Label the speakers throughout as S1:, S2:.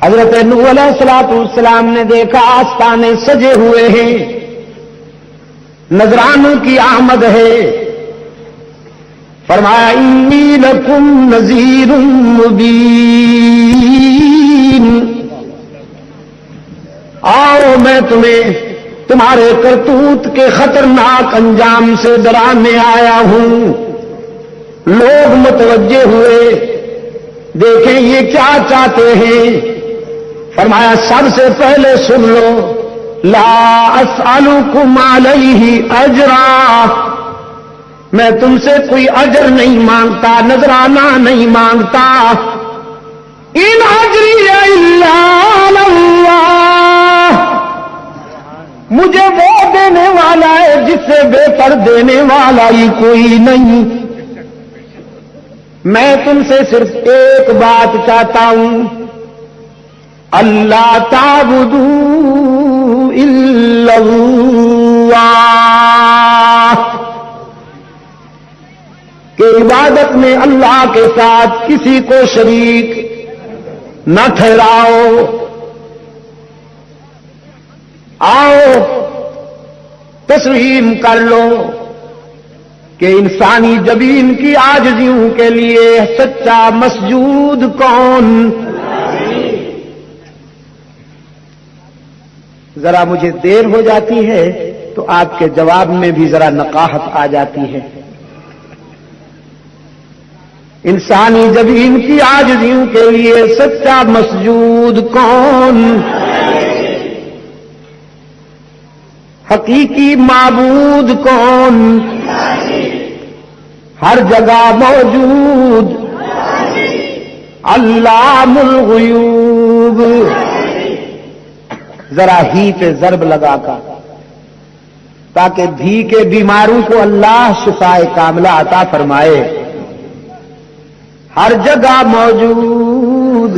S1: حضرت نوح علیہ السلام نے دیکھا آستانے سجے ہوئے ہیں، نذرانوں کی آمد ہے، فرمایا انی لکم نذیر مبین، آؤ میں تمہیں تمہارے کرتوت کے خطرناک انجام سے ڈرانے آیا ہوں۔ لوگ متوجہ ہوئے، دیکھیں یہ کیا چاہتے ہیں۔ فرمایا سب سے پہلے سن لو، لا اسألکم علیہ اجرا، میں تم سے کوئی اجر نہیں مانگتا، نذرانہ نہیں مانگتا، ان اجری الا علی اللہ، مجھے وہ دینے والا ہے جس سے بہتر دینے والا ہی کوئی نہیں۔ میں تم سے صرف ایک بات چاہتا ہوں، اللہ تعبدوا الا اللہ، کہ عبادت میں اللہ کے ساتھ کسی کو شریک نہ ٹھہراؤ۔ آؤ تسلیم کر لو کہ انسانی جبین کی عاجزیوں کے لیے سچا مسجود کون؟ ذرا مجھے دیر ہو جاتی ہے تو آپ کے جواب میں بھی ذرا نقاہت آ جاتی ہے۔ انسانی جبین کی عاجزیوں کے لیے سچا مسجود کون؟ حقیقی معبود کون؟ ہر جگہ موجود علام الغیوب۔ ذرا ہی پہ ضرب لگا کر تاکہ بھی کے بیماروں کو اللہ شفائے کاملہ عطا فرمائے۔ ہر جگہ موجود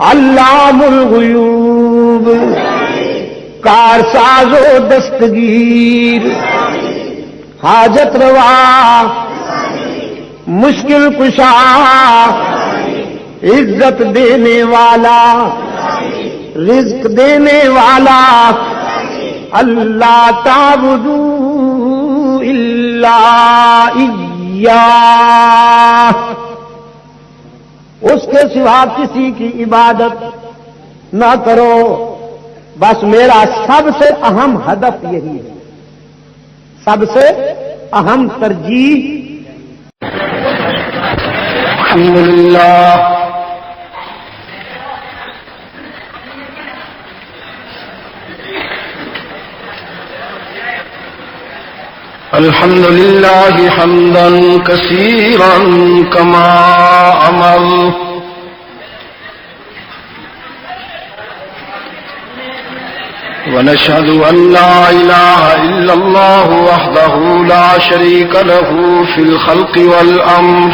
S1: علام الغیوب، کارساز و دستگیر، حاجت روا، مشکل کشا، عزت دینے والا، رزق دینے والا، اللہ تعبدوا الا ایاہ، اس کے سوا کسی کی عبادت نہ کرو۔ بس میرا سب سے اہم ہدف یہی ہے، سب سے اہم ترجیح۔ الحمدللہ
S2: الحمدللہ حمدا کثیرا کما امر، ونشهد أن لا إله إلا الله وحده لا شريك له في الخلق والأمر،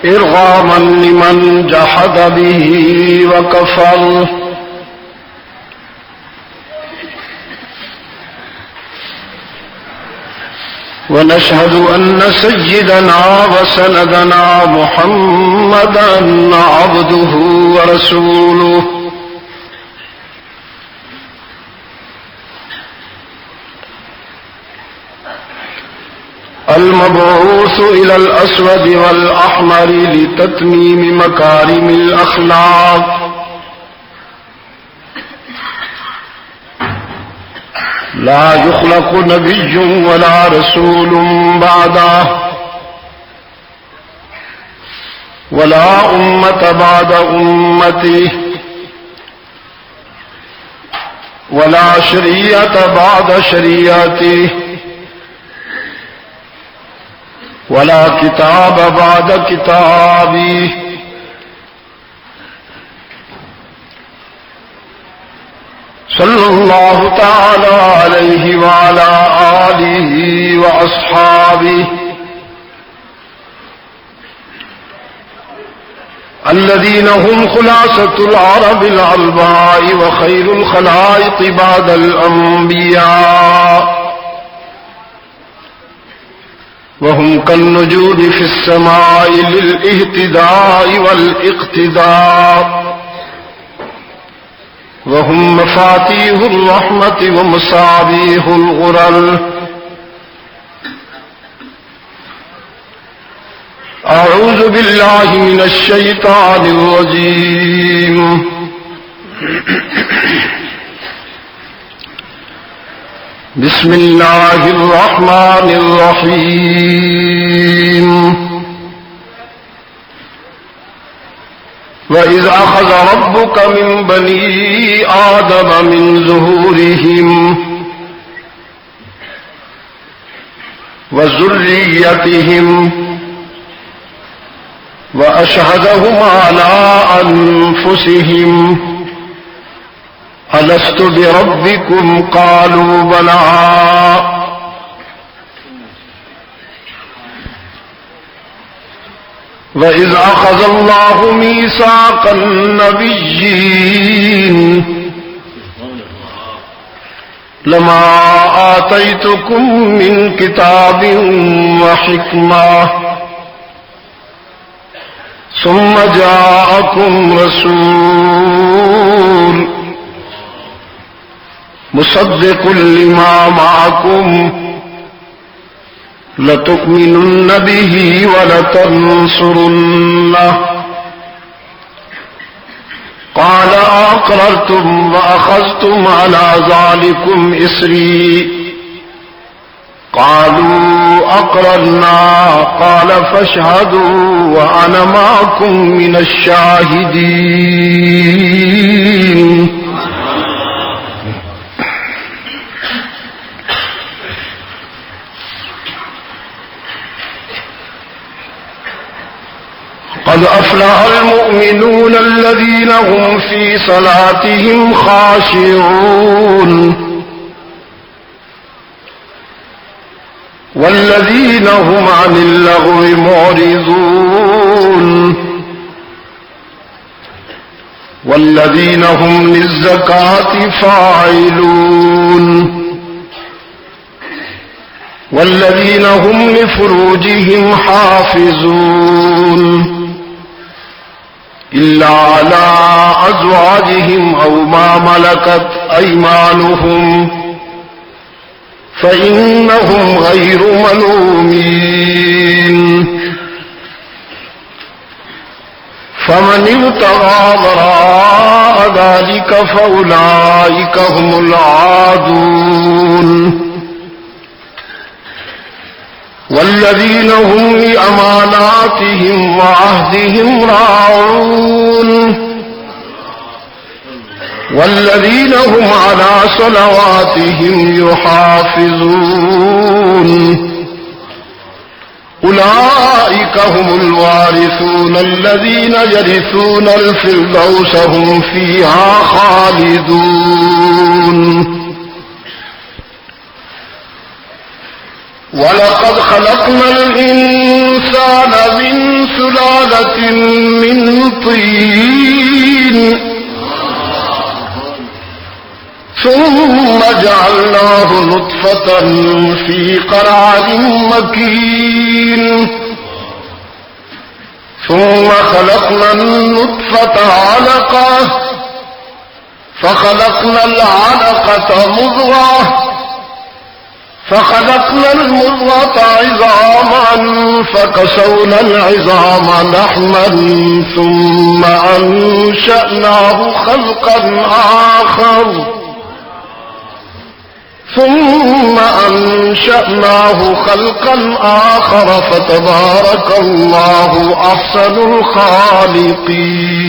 S2: إرغاما لمن جحد به وكفر، ونشهد أن سيدنا وسندنا محمدا عبده ورسوله، المبعوث إلى الأسود والأحمر لتتميم مكارم الأخلاق، لا يخلق نبي ولا رسول بعده، ولا أمة بعد أمته، ولا شريعة بعد شريعته، ولا كتاب بعد كتابه، صلى الله تعالى عليه وعلى آله وأصحابه الذين هم خلاصة العرب العلباء وخير الخلائق بعد الأنبياء، وهم كالنجوم في السماء للاهتداء والاقتداء وهم مفاتيح الرحمة ومصابيح الغرر أعوذ بالله من الشيطان الرجيم بسم الله الرحمن الرحيم وإذ أخذ ربك من بني آدم من ظهورهم وذريتهم وأشهدهم على أنفسهم ألست بربكم قالوا بلى وإذ أخذ الله ميثاق النبيين لما آتيتكم من كتاب وحكمة ثم جاءكم رسول مصدق لما معكم لتؤمنن به ولتنصرنه قال أقررتم وأخذتم على ذلكم إصري قالوا أقررنا قال فاشهدوا وأنا معكم من الشاهدين قد أفلح المؤمنون الذين هم في صلاتهم خاشعون والذين هم عن اللغو معرضون والذين هم للزكاة فاعلون والذين هم لفروجهم حافظون إلا على أزواجهم أو ما ملكت أيمانهم فإنهم غير ملومين فمن ابتغى وراء ذلك فأولئك هم العادون والذين هم لأماناتهم وعهدهم راعون والذين هم على صلواتهم يحافظون أولئك هم الوارثون الذين يرثون الفردوس هم فيها خالدون وَلَقَدْ خَلَقْنَا الْإِنسَانَ مِنْ سُلَالَةٍ مِّنْ طِينٍ ثُمَّ جَعَلْنَاهُ نُطْفَةً فِي قَرَارٍ مَّكِينٍ ثُمَّ خَلَقْنَا النُّطْفَةَ عَلَقَةً فَخَلَقْنَا الْعَلَقَةَ مُضْغَةً فخلقنا المضغة عظاما فكسونا العظام لحما ثم أنشأناه خلقا آخر فتبارك الله أحسن الخالقين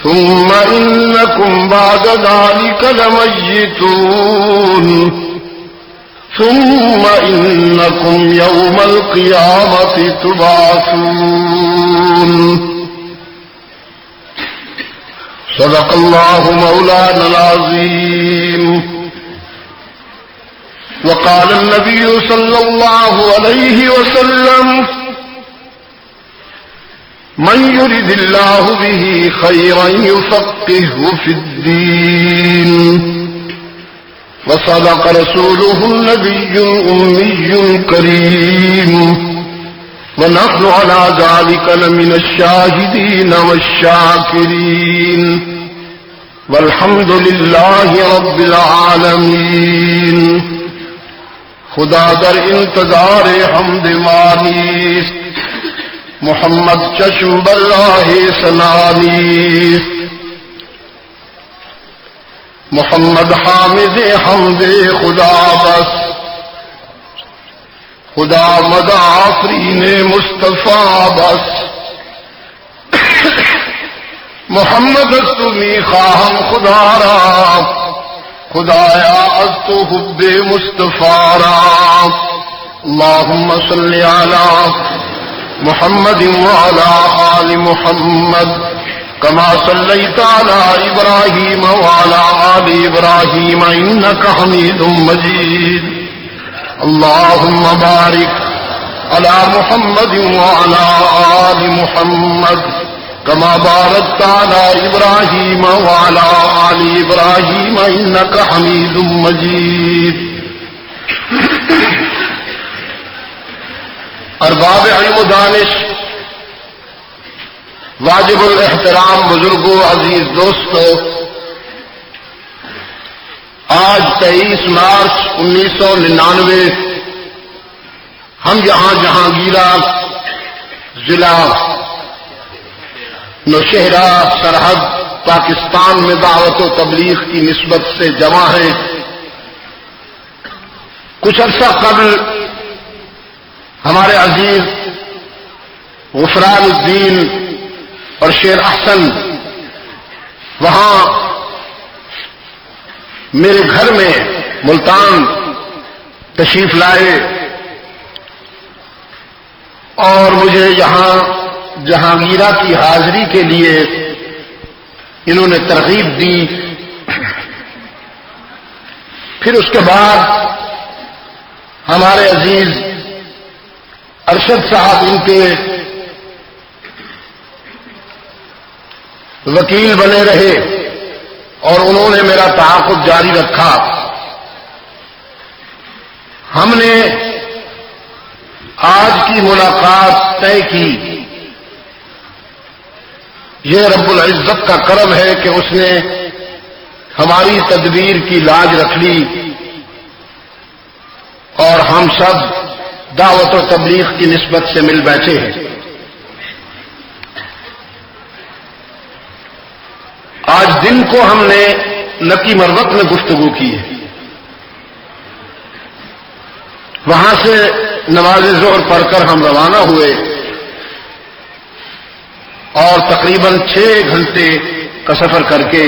S2: ثم إنكم بعد ذلك لميتون ثم إنكم يوم القيامة تبعثون صدق الله مولانا العظيم وقال النبي صلى الله عليه وسلم من يرد الله به خيرا يفقهه في الدين وصدق رسوله النبي الأمي الكريم ونحن على ذلك لمن الشاهدين والشاكرين والحمد لله رب العالمين. خدا در انتظار حمد مانیست، محمد چشم بالراہ سنانیست. محمد حامد حمد خدا بس، خدا مدى آفرین مصطفیٰ بس. محمد از تو می خواهم خدا را، خدایا از تو حب مصطفیٰ را. اللهم صل علی محمد وعلى آل محمد كما صليت على إبراهيم وعلى آل إبراهيم إنك حميد مجيد. اللهم بارك على محمد وعلى آل محمد كما باركت على إبراهيم وعلى آل إبراهيم إنك حميد مجيد. ارباب علم و دانش، واجب الاحترام بزرگوں، عزیز دوستو، آج 23 مارچ 1999 ہم یہاں جہانگیرہ ضلع نوشہرہ سرحد پاکستان میں دعوت و تبلیغ کی نسبت سے جمع ہیں. کچھ عرصہ قبل ہمارے عزیز غفران الدین اور شیر احسن وہاں میرے گھر میں ملتان تشریف لائے اور مجھے یہاں جہانگیرہ کی حاضری کے لیے انہوں نے ترغیب دی. پھر اس کے بعد ہمارے عزیز ارشد صاحب ان کے وکیل بنے رہے اور انہوں نے میرا تعاقب جاری رکھا. ہم نے آج کی ملاقات طے کی. یہ رب العزت کا کرم ہے کہ اس نے ہماری تدبیر کی لاج رکھ لی اور ہم سب دعوت و تبلیغ کی نسبت سے مل بیٹھے ہیں. آج دن کو ہم نے نکی مروت میں گفتگو کی ہے. وہاں سے نماز ظہر پڑھ کر ہم روانہ ہوئے اور تقریباً 6 گھنٹے کا سفر کر کے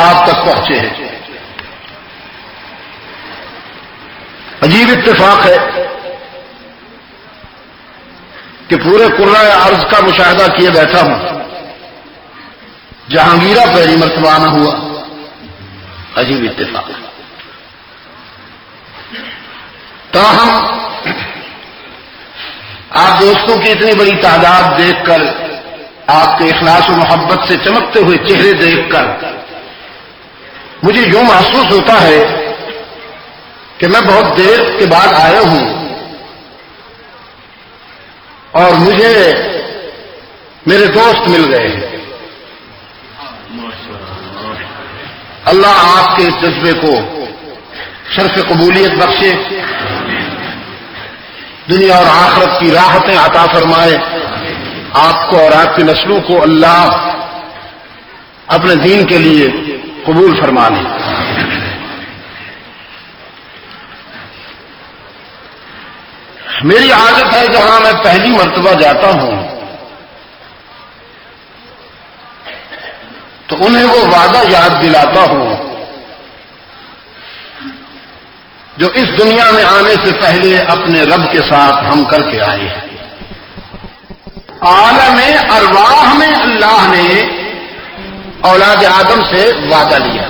S2: آپ تک پہنچے ہیں. عجیب اتفاق ہے کہ پورے قرۂ ارض کا مشاہدہ کیے بیٹھا ہوں، جہانگیرہ پہلی مرتبہ آنا ہوا. عجیب اتفاق. تاہم آپ دوستوں کی اتنی بڑی تعداد دیکھ کر، آپ کے اخلاص و محبت سے چمکتے ہوئے چہرے دیکھ کر مجھے یوں محسوس ہوتا ہے کہ میں بہت دیر کے بعد آیا ہوں اور مجھے میرے دوست مل گئے ہیں. اللہ آپ کے اس جذبے کو شرف قبولیت بخشے، دنیا اور آخرت کی راحتیں عطا فرمائے. آپ کو اور آپ کی نسلوں کو اللہ اپنے دین کے لیے قبول فرما لے. میری عادت ہے جہاں میں پہلی مرتبہ جاتا ہوں تو انہیں وہ وعدہ یاد دلاتا ہوں جو اس دنیا میں آنے سے پہلے اپنے رب کے ساتھ ہم کر کے آئے ہیں. عالم ارواح میں اللہ نے اولاد آدم سے وعدہ لیا،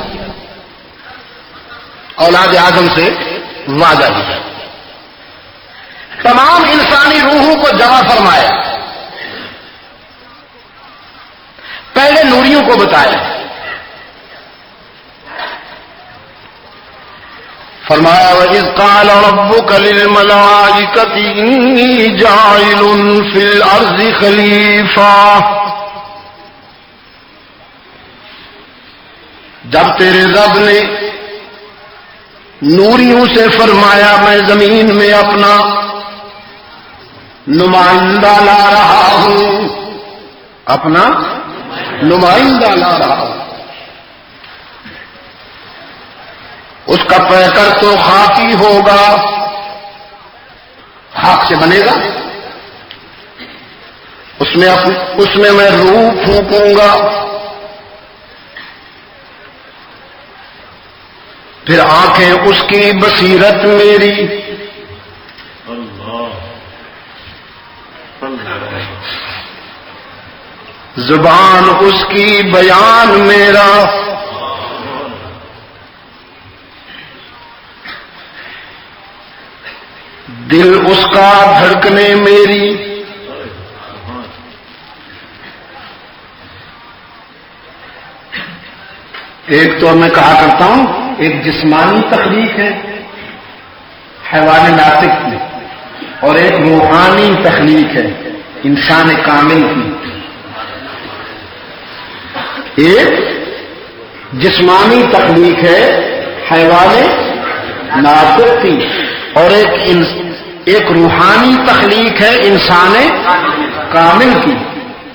S2: اولاد آدم سے وعدہ لیا، تمام انسانی روحوں کو جمع فرمایا، پہلے نوریوں کو بتایا، فرمایا وَإِذْ قَالَ رَبُّكَ لِلْمَلَائِكَةِ إِنِّي جَاعِلٌ فِي الْأَرْضِ خَلِيفَةً، جب تیرے رب نے نوریوں سے فرمایا میں زمین میں اپنا نمائندہ لا رہا ہوں، اپنا نمائندہ لا رہا ہوں، اس کا پیکر تو خاکی ہوگا، خاک سے بنے گا، اس میں میں روح پھونکوں گا، پھر آنکھیں اس کی بصیرت میری، زبان اس کی بیان میرا، دل اس کا دھڑکنے میری، ایک تو میں کہا کرتا ہوں ایک جسمانی تخلیق ہے حیوان ناطق کی، اور ایک روحانی تخلیق ہے انسان کامل کی۔ ایک جسمانی تخلیق ہے حیوان ناطق کی، اور ایک روحانی تخلیق ہے انسان کامل کی۔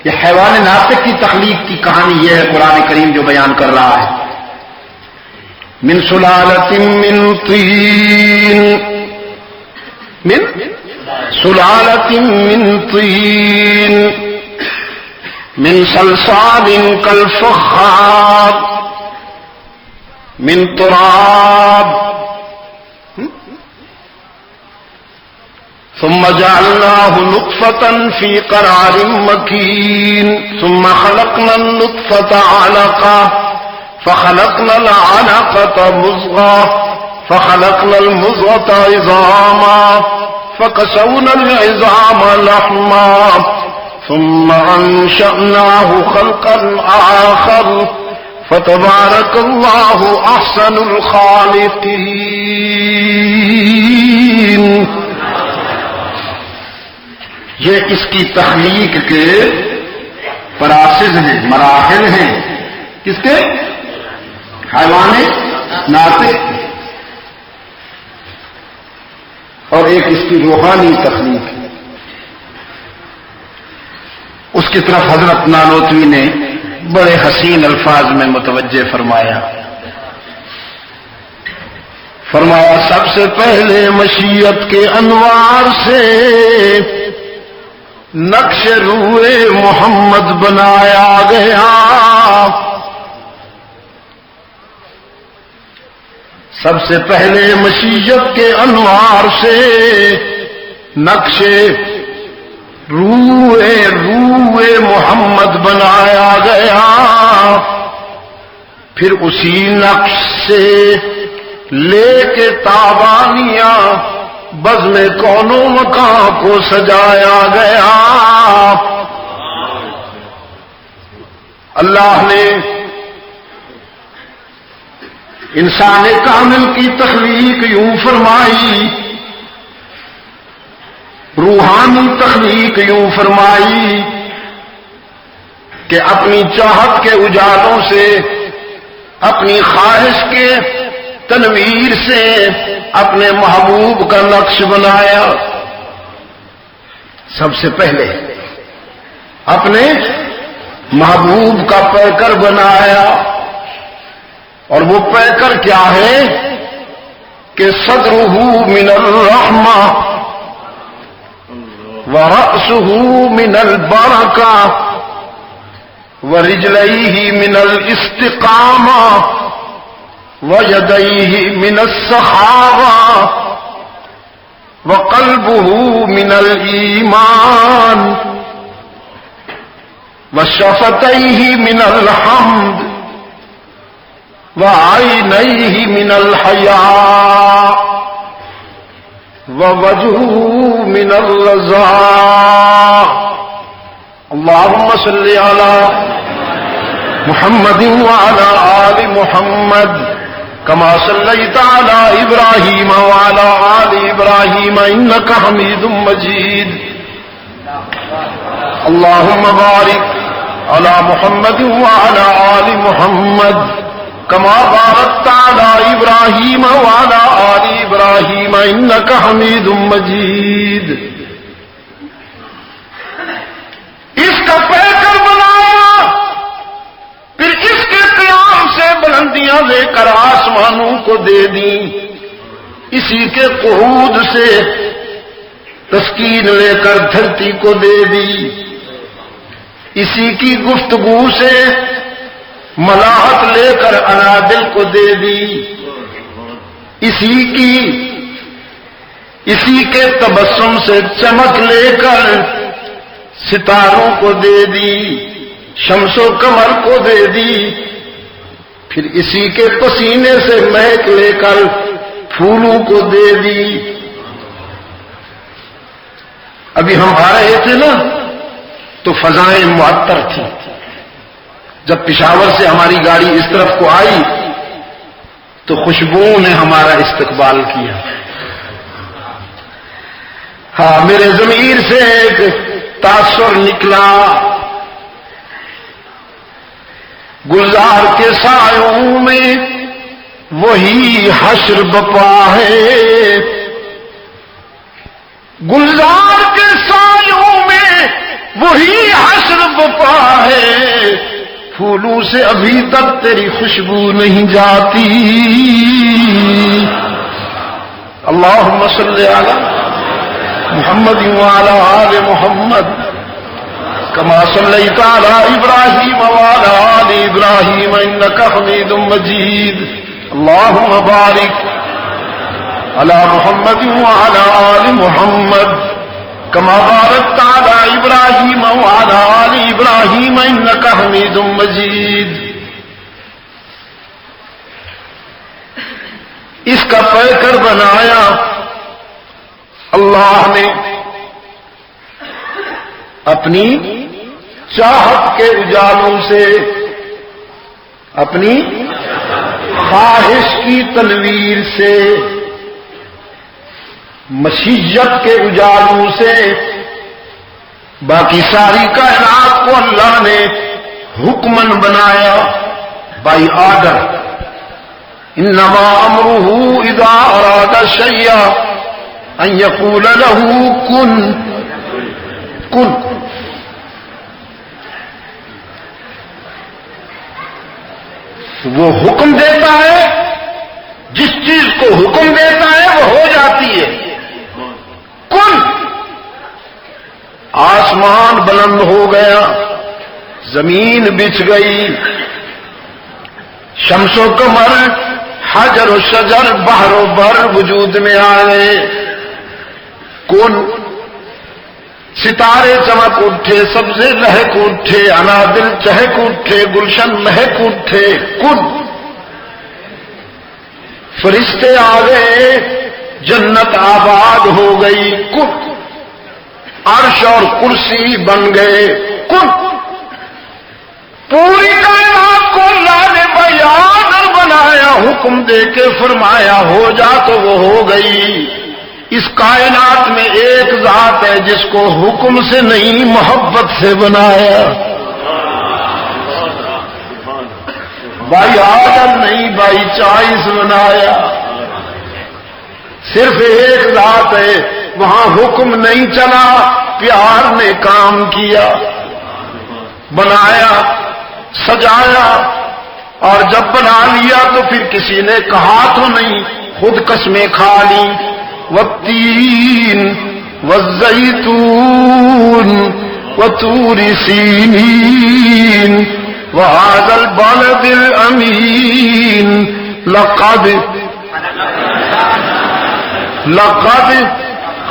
S2: یہ حیوان ناطق کی تخلیق کی کہانی یہ ہے قرآن کریم جو بیان کر رہا ہے، من سلالۃ من طین، من سلالۃ من طین من صلصال کالفخار من تراب ثم جعلناه نطفة في قرار مكين ثم خلقنا النطفة علقة فخلقنا العلقة مضغة فخلقنا المضغة عظاما فكسونا العظام لحما ثم أنشأناه خلقا آخر فتبارك الله أحسن الخالقين۔ یہ اس کی تخلیق کے پراسز ہیں، مراحل ہیں، کس کے؟ حیوان ناطق، اور ایک اس کی روحانی تخلیق ہے۔ اس کی طرف حضرت نانوتوی نے بڑے حسین الفاظ میں متوجہ فرمایا، سب سے پہلے مشیت کے انوار سے نقش روئے محمد بنایا گیا، سب سے پہلے مشیت کے انوار سے نقش روئے محمد بنایا گیا، پھر اسی نقش سے لے کے تابانیاں بزم کون و مکان کو سجایا گیا۔ اللہ نے انسان کامل کی تخلیق یوں فرمائی، روحانی تخلیق یوں فرمائی کہ اپنی چاہت کے اجالوں سے، اپنی خواہش کے تنویر سے اپنے محبوب کا نقش بنایا، سب سے پہلے اپنے محبوب کا پیکر بنایا، اور وہ پیکر کیا ہے کہ صدرہ من الرحمہ ورأسہ من البرکہ ورجلیہ من الاستقامہ وَيَدَيْهِ مِنَ السَّخَاوَةِ وَقَلْبُهُ مِنَ الْإِيمَانِ وَشَفَتَيْهِ مِنَ الْحَمْدِ وَعَيْنَيْهِ مِنَ الْحَيَاءِ وَوَجْهُهُ مِنَ الرَّضَاءِ۔ اللهم صل على محمد وعلى آل محمد كما صليت على إبراهيم وعلى آل إبراهيم إنك حميد مجيد اللهم بارك على محمد وعلى آل محمد كما باركت على إبراهيم وعلى آل إبراهيم إنك حميد مجيد اس کا پیکر بنایا، پھر اس کے قیام سے بلندیاں لے کر آسمانوں کو دے دیں، اسی کے قعود سے تسکین لے کر دھرتی کو دے دی، اسی کی گفتگو سے ملاحت لے کر انادل کو دے دی، اسی کے تبسم سے چمک لے کر ستاروں کو دے دی، شمس و قمر کو دے دی، پھر اسی کے پسینے سے مہک لے کر پھولوں کو دے دی۔ ابھی ہم آ رہے تھے نا تو فضائیں معطر تھیں، جب پشاور سے ہماری گاڑی اس طرف کو آئی تو خوشبوؤں نے ہمارا استقبال کیا۔ ہاں، میرے ضمیر سے ایک تاثر نکلا، گلزار کے سایوں میں وہی حشر بپا ہے، گلزار کے سایوں میں وہی حشر بپا ہے، پھولوں سے ابھی تک تیری خوشبو نہیں جاتی۔ اللہم صلی علی محمد وعلی آل محمد کما صلیت علی ابراہیم وعلی آل ابراہیم انک حمید مجید اللہم بارک علی محمد وعلی آل محمد کما بارکت علی ابراہیم وعلی آل ابراہیم انک حمید مجید۔ اس کا پیکر بنایا اللہ نے اپنی چاہت کے اجالوں سے، اپنی خواہش کی تنویر سے، مشیت کے اجالوں سے، باقی ساری کائنات کو اللہ نے حکمن بنایا، بائی آرڈر۔ انما امرہ اذا اراد شیئا ان یقول له کن کن۔ وہ حکم دیتا ہے، جس چیز کو حکم دیتا ہے وہ ہو جاتی ہے۔ کن، آسمان بلند ہو گیا، زمین بچھ گئی، شمس و قمر، حجر و شجر، بحر و بر وجود میں آ گئے۔ کن، ستارے چمک اٹھے، سبزے لہک اٹھے، انادل چہک اٹھے، گلشن مہک اٹھے۔ کن، فرشتے آ گئے، جنت آباد ہو گئی۔ کن، عرش اور کرسی بن گئے۔ کن، پوری کائنات کو اللہ نے بیان بنایا، حکم دے کے فرمایا ہو جا تو وہ ہو گئی۔ اس کائنات میں ایک ذات ہے جس کو حکم سے نہیں محبت سے بنایا۔ بائی آدم نہیں، بائی 40 بنایا۔ صرف ایک ذات ہے، وہاں حکم نہیں چلا، پیار نے کام کیا، بنایا، سجایا، اور جب بنا لیا تو پھر کسی نے کہا تو نہیں، خود قسمیں کھا لی۔ والتین والزیتون وطور سینین وهذا البلد الامین لقد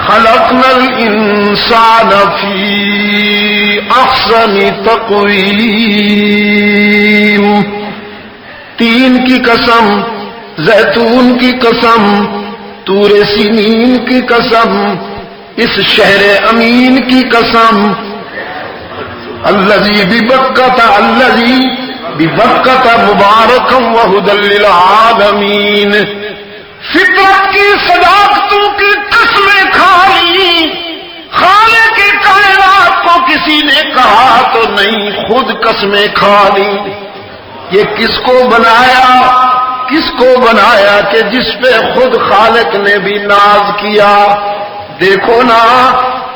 S2: خلقنا الانسان فی احسن تقویم۔ تین کی قسم، زیتون کی قسم، طور سینین کی قسم، اس شہر امین کی قسم، الذی ببکۃ الذی ببکۃ مبارکا وہدی للعالمین. فطرت کی صداقتوں کی قسمیں کھا لی. خالق کے کائنات کو کسی نے کہا تو نہیں، خود قسمیں کھا لی. یہ کس کو بنایا؟ کس کو بنایا کہ جس پہ خود خالق نے بھی ناز کیا. دیکھو نا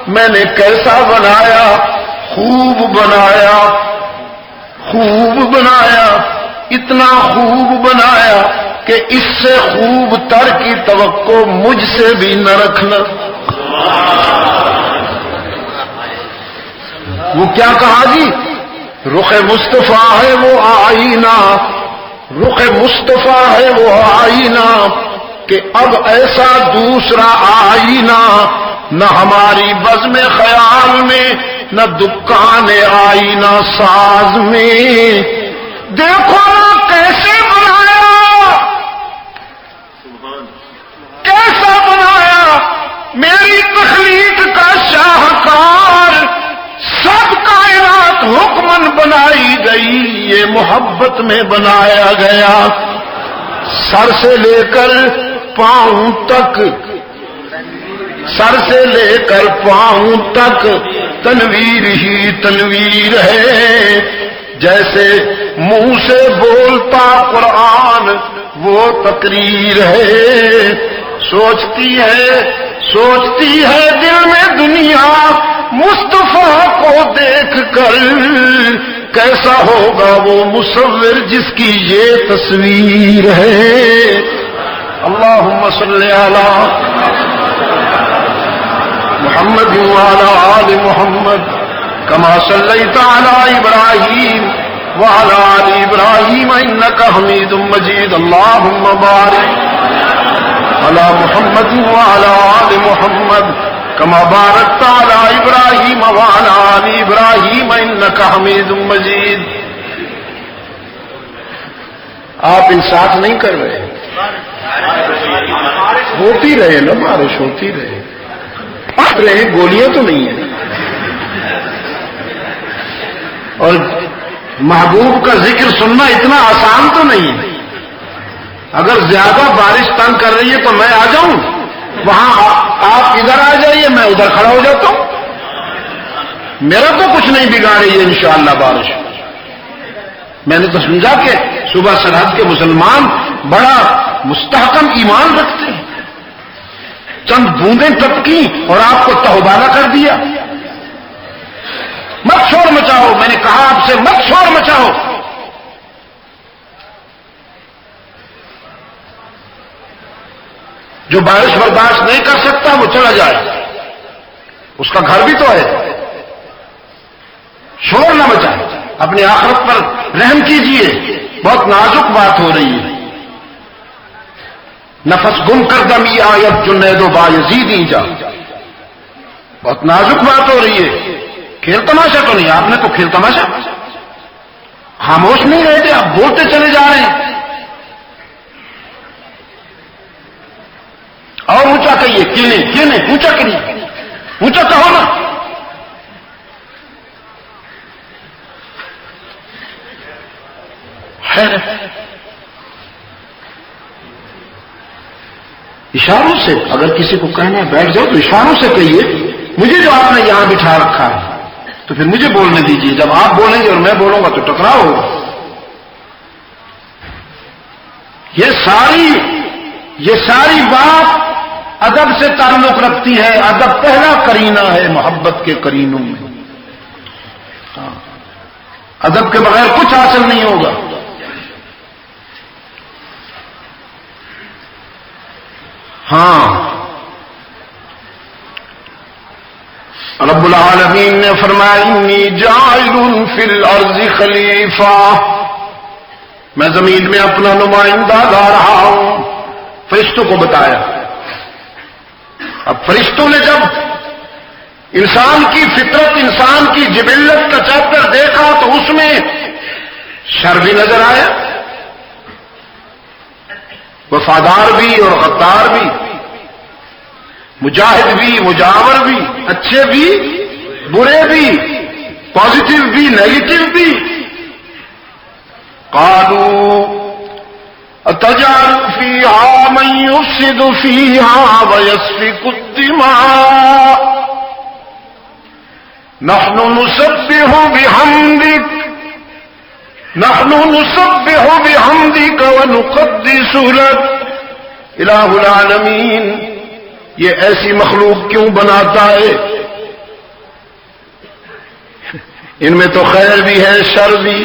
S2: میں نے کیسا بنایا، خوب بنایا، خوب بنایا، اتنا خوب بنایا کہ اس سے خوب تر کی توقع مجھ سے بھی نہ رکھنا. وہ کیا کہا جی؟ رخ مصطفیٰ ہے وہ آئینہ، رخ مصطفیٰ ہے وہ آئینہ کہ اب ایسا دوسرا آئینہ نہ ہماری بزم خیال میں، نہ دکان آئینہ ساز میں. دیکھو نا کیسے بنایا، کیسا بنایا. میری تخلیق کا شاہکار سب کائنات حکمن بنائی گئی، یہ محبت میں بنایا گیا. سر سے لے کر پاؤں تک، سر سے لے کر پاؤں تک تنویر ہی تنویر ہے. جیسے منہ سے بولتا قرآن وہ تقریر ہے. سوچتی ہے دل میں دنیا مصطفیٰ کو دیکھ کر کیسا ہوگا وہ مصور جس کی یہ تصویر ہے. اللہم صلی علی محمد وعلی آل محمد کما صلیت علی ابراہیم وعلی آل ابراہیم انک حمید مجید. اللہم بارک علی محمد وعلی آل محمد کما بارکت علی ابراہیم وعلی آل ابراہیم انک حمید مجید. آپ انصاف نہیں کر رہے. ہوتی رہے نا بارش، ہوتی رہے. پڑھ رہے ہیں، گولیاں تو نہیں ہیں. اور محبوب کا ذکر سننا اتنا آسان تو نہیں ہے. اگر زیادہ بارش تنگ کر رہی ہے تو میں آ جاؤں وہاں، آپ ادھر آ جائیے میں ادھر کھڑا ہو جاتا ہوں. میرا تو کچھ نہیں بگاڑ رہی ہے انشاءاللہ بارش. میں نے تو سمجھا کہ صبح سرحد کے مسلمان بڑا مستحکم ایمان رکھتے ہیں. چند بوندیں ٹپکی اور آپ کو تہبانہ کر دیا. مت شور مچاؤ، میں نے کہا آپ سے مت شور مچاؤ. جو بارش برداشت نہیں کر سکتا وہ چلا جائے، اس کا گھر بھی تو ہے. شور نہ مچائے، اپنی آخرت پر رحم کیجئے. بہت نازک بات ہو رہی ہے. نفس گم کر دمی آیت جنید و بایزید جا. بہت نازک بات ہو رہی ہے. کھیل تماشا تو نہیں، آپ نے تو کھیل تماشا خاموش نہیں رہتے، آپ بولتے چلے جا رہے ہیں. اور اونچا کہیے. کیوں نہیں اونچا کریے، اونچا کہو نا. اشاروں سے اگر کسی کو کہنا ہے بیٹھ جاؤ تو اشاروں سے کہیے. مجھے جو آپ نے یہاں بٹھا رکھا ہے تو پھر مجھے بولنے دیجیے. جب آپ بولیں گے اور میں بولوں گا تو ٹکراؤ ہوگا. یہ ساری بات ادب سے تعلق رکھتی ہے. ادب پہلا کرینہ ہے محبت کے کرینوں میں. ادب کے بغیر کچھ حاصل نہیں ہوگا. ہاں، رب العالمین نے فرمایا انی جاعل فی الارض خلیفہ، میں زمین میں اپنا نمائندہ لا رہا ہوں. فرشتوں کو بتایا. اب فرشتوں نے جب انسان کی فطرت، انسان کی جبلت کا چیپٹر دیکھا تو اس میں شر بھی نظر آیا، وفادار بھی اور غدار بھی، مجاہد بھی مجاور بھی، اچھے بھی برے بھی، پازیٹو بھی نیگیٹو بھی. قالوا اتجعل فيها من يفسد فيها ويسفك الدماء نحن نسبح بحمدك ونقدس لك الہ العالمین. یہ ایسی مخلوق کیوں بناتا ہے؟ ان میں تو خیر بھی ہے، شر بھی،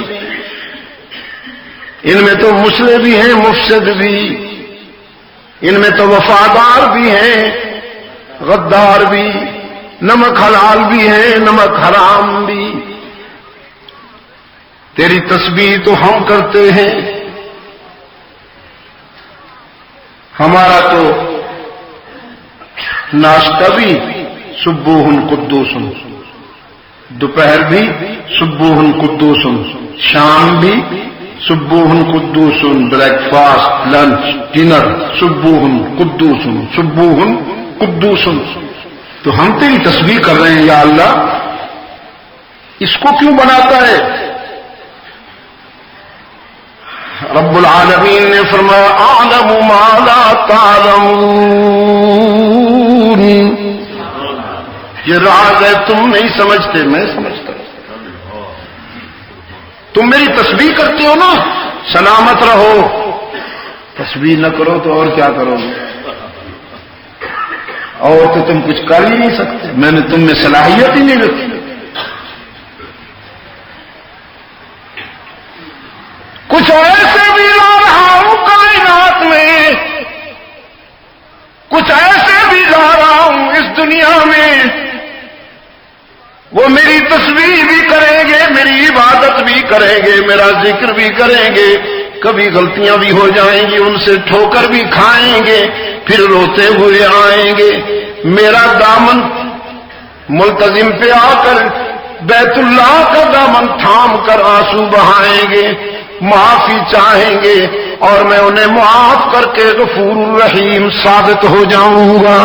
S2: ان میں تو مصلح بھی ہیں، مفسد بھی، ان میں تو وفادار بھی ہیں، غدار بھی، نمک حلال بھی ہے، نمک حرام بھی. تیری تسبیح تو ہم کرتے ہیں، ہمارا تو ناشتہ بھی سبوح قدوس، دوپہر بھی سبوح قدوس، شام بھی سبوح قدوس، بریک فاسٹ، لنچ، ڈنر، سبوح قدوس، سبوح قدوس. تو ہم تیری تسبیح کر رہے ہیں یا اللہ. اس کو کیوں بناتا ہے؟ رب العالمین نے فرمایا اعلم ما لا تعلمون. یہ راز ہے، تم نہیں سمجھتے، میں سمجھتا ہوں. تم میری تسبیح کرتے ہو نا، سلامت رہو. تسبیح نہ کرو تو اور کیا کرو گے؟ اور تو تم کچھ کر ہی نہیں سکتے، میں نے تم میں صلاحیت ہی نہیں رکھی. کچھ ایسے بھی لا رہا ہوں کائنات میں، کچھ ایسے بھی لا رہا ہوں اس دنیا میں، وہ میری تسبیح بھی کریں گے، میری عبادت بھی کریں گے، میرا ذکر بھی کریں گے. کبھی غلطیاں بھی ہو جائیں گی، ان سے ٹھوکر بھی کھائیں گے، پھر روتے ہوئے آئیں گے. میرا دامن ملتزم پہ آ کر بیت اللہ کا دامن تھام کر آنسو بہائیں گے، معافی چاہیں گے، اور میں انہیں معاف کر کے غفور الرحیم ثابت ہو جاؤں گا.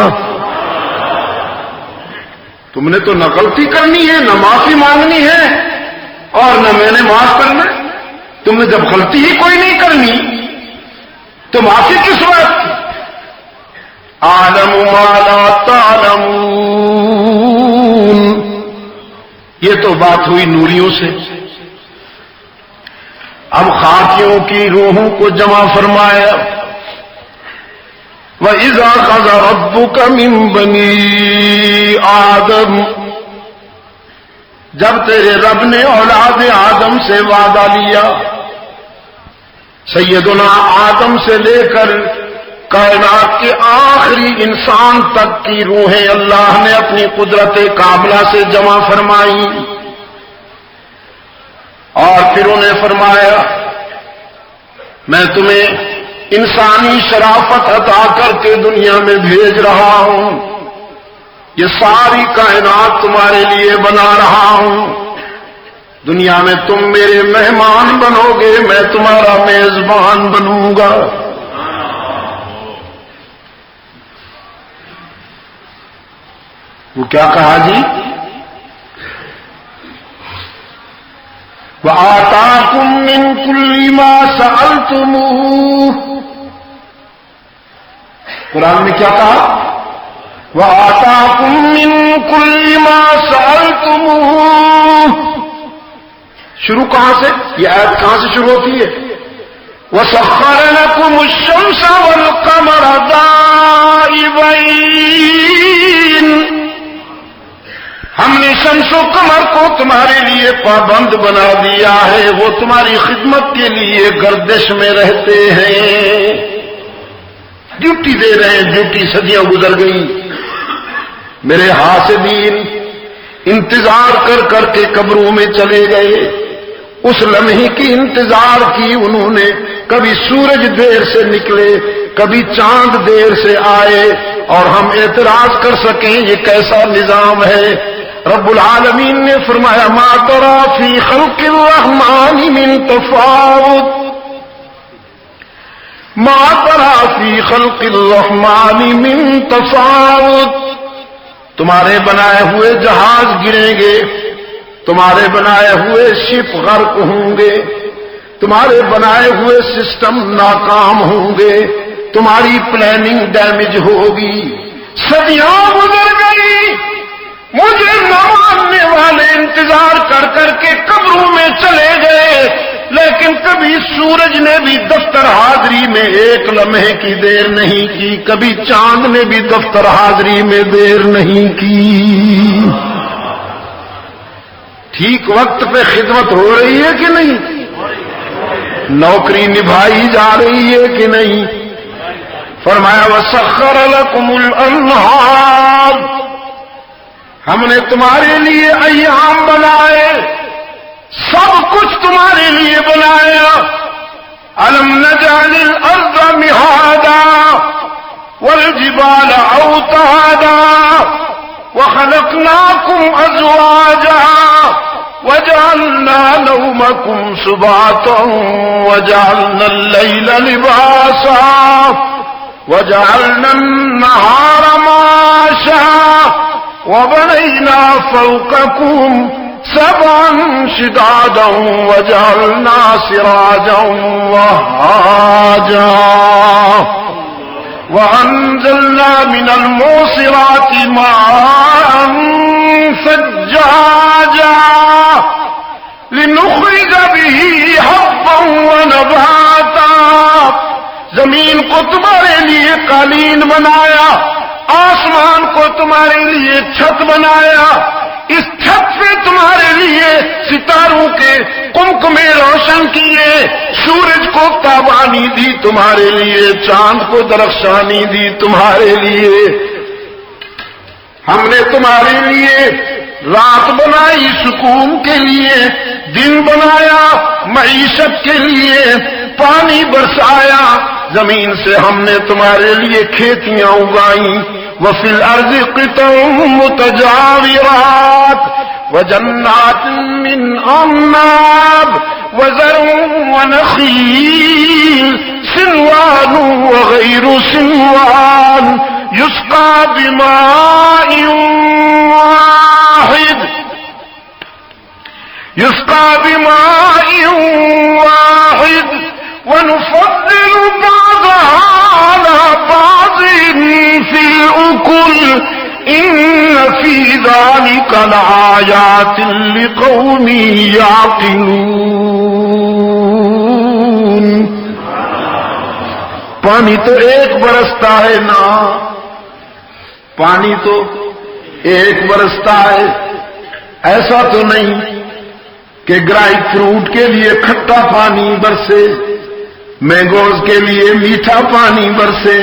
S2: تم نے تو نہ غلطی کرنی ہے، نہ معافی مانگنی ہے، اور نہ میں نے معاف کرنا. تم نے جب غلطی ہی کوئی نہیں کرنی تو معافی کس بات کی؟ اعلم ما لا تعلمون. یہ تو بات ہوئی نوریوں سے. اب خاکیوں کی روحوں کو جمع فرمایا. وَإِذَا أَخَذَ رَبُّكَ مِن بَنِي آدَمَ، جب تیرے رب نے اولاد آدم سے وعدہ لیا، سیدنا آدم سے لے کر کائنات کے آخری انسان تک کی روحیں اللہ نے اپنی قدرت کاملہ سے جمع فرمائی، اور پھر انہیں فرمایا میں تمہیں انسانی شرافت عطا کر کے دنیا میں بھیج رہا ہوں، یہ ساری کائنات تمہارے لیے بنا رہا ہوں. دنیا میں تم میرے مہمان بنو گے، میں تمہارا میزبان بنوں گا. وہ کیا کہا جی؟ وَآتَاكُم مِّن كُلِّ مَا سَأَلْتُمُوهُ. قرآن میں کیا کہا؟ وَآتَاكُم مِّن كُلِّ مَا سَأَلْتُمُوهُ. شروع کہاں سے؟ یہ آیت کہاں سے شروع ہوتی ہے؟ وَسَخَّرَ لَكُمُ الشَّمْسَ وَالْقَمَرَ دَائِبَيْنِ. ہم نے شمس و قمر کو تمہارے لیے پابند بنا دیا ہے، وہ تمہاری خدمت کے لیے گردش میں رہتے ہیں، ڈیوٹی دے رہے ہیں. ڈیوٹی صدیاں گزر گئی. میرے حاسبین انتظار کر کر کے قبروں میں چلے گئے. اس لمحے کی انتظار کی انہوں نے. کبھی سورج دیر سے نکلے، کبھی چاند دیر سے آئے، اور ہم اعتراض کر سکیں یہ کیسا نظام ہے. رب العالمین نے فرمایا ما ترى فی خلق الرحمن من تفاوت، ما ترى فی خلق الرحمن من تفاوت. تمہارے بنائے ہوئے جہاز گریں گے، تمہارے بنائے ہوئے شپ غرق ہوں گے، تمہارے بنائے ہوئے سسٹم ناکام ہوں گے، تمہاری پلاننگ ڈیمیج ہوگی۔ صدیاں گزر گئی، مجھے نہ ماننے والے انتظار کر کر کے قبروں میں چلے گئے، لیکن کبھی سورج نے بھی دفتر حاضری میں ایک لمحے کی دیر نہیں کی، کبھی چاند نے بھی دفتر حاضری میں دیر نہیں کی۔ ٹھیک وقت پہ خدمت ہو رہی ہے کہ نہیں؟ نوکری نبھائی جا رہی ہے کہ نہیں؟ فرمایا وَسَخَّرَ لَكُمُ الْأَنْهَارَ، ہم نے تمہارے لیے ایام بنائے، سب کچھ تمہارے لیے بنایا۔ أَلَمْ نَجْعَلِ الْأَرْضَ مِهَادًا وَالْجِبَالَ أَوْتَادًا وَخَلَقْنَاكُمْ أَزْوَاجًا وَجَعَلْنَا نَوْمَكُمْ سُبَاتًا وَجَعَلْنَا اللَّيْلَ لِبَاسًا وَجَعَلْنَا النَّهَارَ مَعَاشًا وَبَنَيْنَا فَوْقَكُمْ سَبْعًا شِدَادًا وَجَعَلْنَا سِرَاجًا وَهَّاجًا وَأَنزَلْنَا مِنَ الْمُعْصِرَاتِ مَاءً ثَجَّاجًا لِنُخْرِجَ بِهِ حَبًّا وَنَبَاتًا، زمین کو تمہارے لیے قالین بنایا، آسمان کو تمہارے لیے چھت بنایا، اس چھت سے تمہارے لیے ستاروں کے کمکمے روشن کیے، سورج کو تابانی دی تمہارے لیے، چاند کو درخشانی دی تمہارے لیے۔ ہم نے تمہارے لیے رات بنائی سکون کے لیے، دن بنایا معیشت کے لیے، پانی برسایا، زمین سے ہم نے تمہارے لیے کھیتیاں اگائیں۔ وَفِي الْأَرْضِ قِطَعٌ مُتَجَاوِرَاتٌ وَجَنَّاتٍ مِّنْ أَعْنَابٍ وَزَرْعٌ وَنَخِيلٌ صِنْوَانٌ وَغَيْرُ صِنْوَانٍ يُسْقَىٰ بِمَاءٍ واحد وَنُفَضِّلُ بَعْضَهَا عَلَىٰ بَعْضٍ فِي الْأُكُلِ إِنَّ فِي ذَٰلِكَ لَآيَاتٍ لِقَوْمٍ يَعْقِلُونَ۔ پانی تو ایک برستا ہے نا، پانی تو ایک برستا ہے، ایسا تو نہیں کہ گرائی فروٹ کے لیے کھٹا پانی برسے، مینگوز کے لیے میٹھا پانی برسے،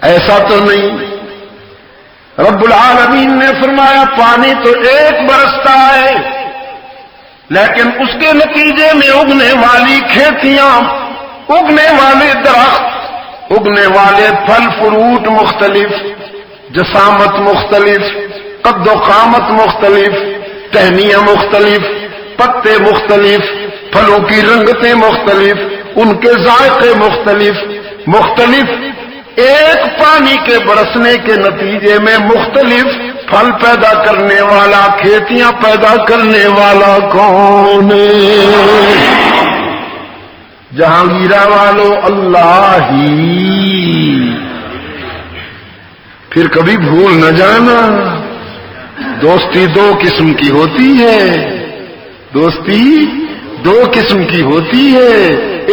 S2: ایسا تو نہیں۔ رب العالمین نے فرمایا پانی تو ایک برستا ہے، لیکن اس کے نتیجے میں اگنے والی کھیتیاں، اگنے والے درخت، اگنے والے پھل فروٹ مختلف، جسامت مختلف، قد و قامت مختلف، ٹہنیاں مختلف، پتے مختلف، پھلوں کی رنگتیں مختلف، ان کے ذائقے مختلف، ایک پانی کے برسنے کے نتیجے میں مختلف پھل پیدا کرنے والا، کھیتیاں پیدا کرنے والا کون ہے؟ جہانگیرہ والو اللہ ہی۔ پھر کبھی بھول نہ جانا، دوستی دو قسم کی ہوتی ہے، دوستی دو قسم کی ہوتی ہے،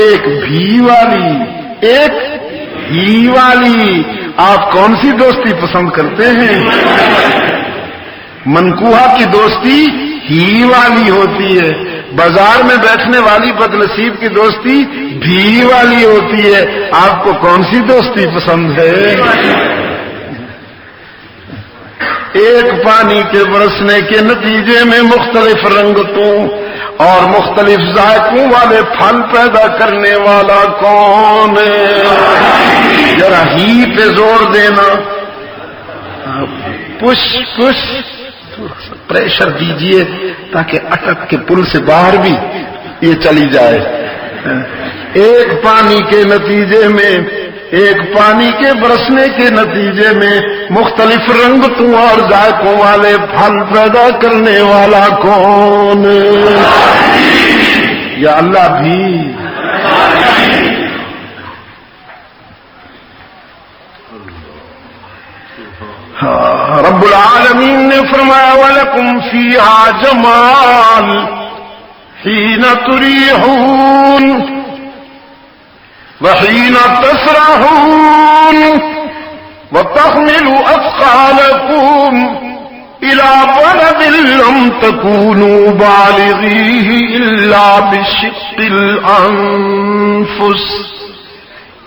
S2: ایک بھی والی، ایک ہی والی۔ آپ کون سی دوستی پسند کرتے ہیں؟ منکوہا کی دوستی ہی والی ہوتی ہے، بازار میں بیٹھنے والی بدنصیب کی دوستی بھی والی ہوتی ہے۔ آپ کو کون سی دوستی پسند ہے؟ ایک پانی کے برسنے کے نتیجے میں مختلف رنگتوں اور مختلف ذائقوں والے پھل پیدا کرنے والا کون ہے؟ ذرا ہی پہ زور دینا، پش پریشر دیجئے تاکہ اٹک کے پل سے باہر بھی یہ چلی جائے۔ ایک پانی کے نتیجے میں، ایک پانی کے برسنے کے نتیجے میں مختلف رنگتوں اور ذائقوں والے پھل پیدا کرنے والا کون؟ یا اللہ بھی. رب العالمین نے فرمایا وَلَكُمْ فِيهَا جَمَالٌ حِينَ تُرِيحُونَ وَحِينَ تَسْرَحُونَ وَتَحْمِلُ أَثْقَالَكُمْ إِلَى بَلَدٍ لَّمْ تَكُونُوا بَالِغِيهِ إِلَّا بِشِقِّ الْأَنفُسِ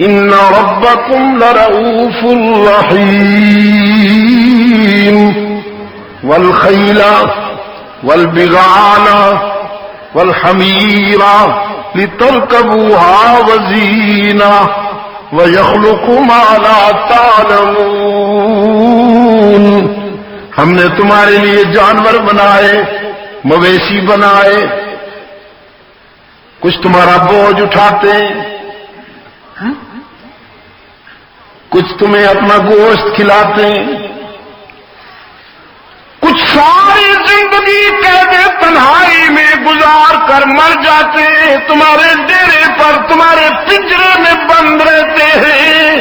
S2: إِنَّ رَبَّكُمْ لَرَءُوفٌ رَحِيمٌ وَالْخَيْلَ وَالْبِغَالَ وَالْحَمِيرَ لِتَرْكَبُوهَا وَزِينَةً وَيَخْلُقُ مَا لَا تَعْلَمُونَ. ہم نے تمہارے لیے جانور بنائے، مویشی بنائے، کچھ تمہارا بوجھ اٹھاتے ہیں، کچھ تمہیں اپنا گوشت کھلاتے ہیں، کچھ ساری زندگی قید تنہائی میں گزار کر مر جاتے ہیں، تمہارے ڈیرے پر تمہارے پنجرے میں بند رہتے ہیں.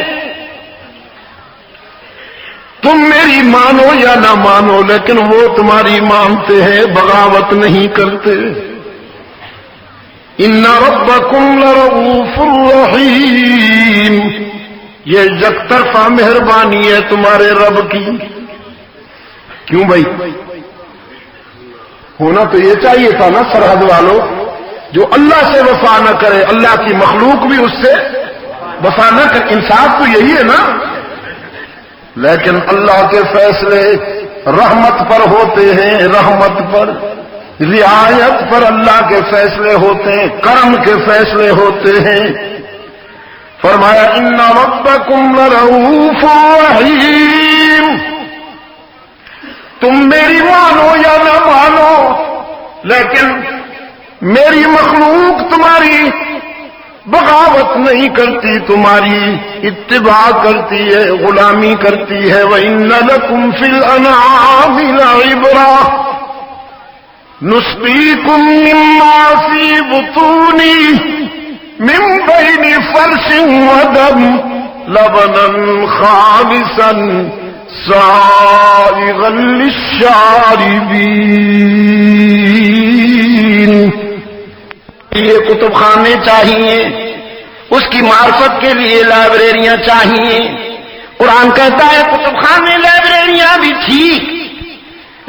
S2: تم میری مانو یا نہ مانو لیکن وہ تمہاری مانتے ہیں، بغاوت نہیں کرتے. ان ربکم لرؤوف رحیم. یہ یک طرفہ مہربانی ہے تمہارے رب کی. کیوں بھائی؟ ہونا تو یہ چاہیے تھا نا سرحد والوں، جو اللہ سے وفا نہ کرے اللہ کی مخلوق بھی اس سے وفا نہ کرے. انصاف تو یہی ہے نا. لیکن اللہ کے فیصلے رحمت پر ہوتے ہیں، رحمت پر، رعایت پر اللہ کے فیصلے ہوتے ہیں، کرم کے فیصلے ہوتے ہیں. فرمایا ان ربکم لرؤوف رحیم. تم میری مانو یا نہ مانو لیکن میری مخلوق تمہاری بغاوت نہیں کرتی، تمہاری اتباع کرتی ہے، غلامی کرتی ہے. وَإِنَّ لَكُمْ فِي الْأَنْعَامِ لَعِبْرَةً نُسْقِيكُم مِّمَّا فِي بُطُونِهِ مِن بَيْنِ فَرْثٍ وَدَمٍ لَبَنًا خَالِصًا سَائِغًا لِّلشَّارِبِينَ. یہ کتب خانے چاہیے، اس کی معرفت کے لیے لائبریریاں چاہیے. قرآن کہتا ہے کتب خانے لائبریریاں بھی ٹھیک،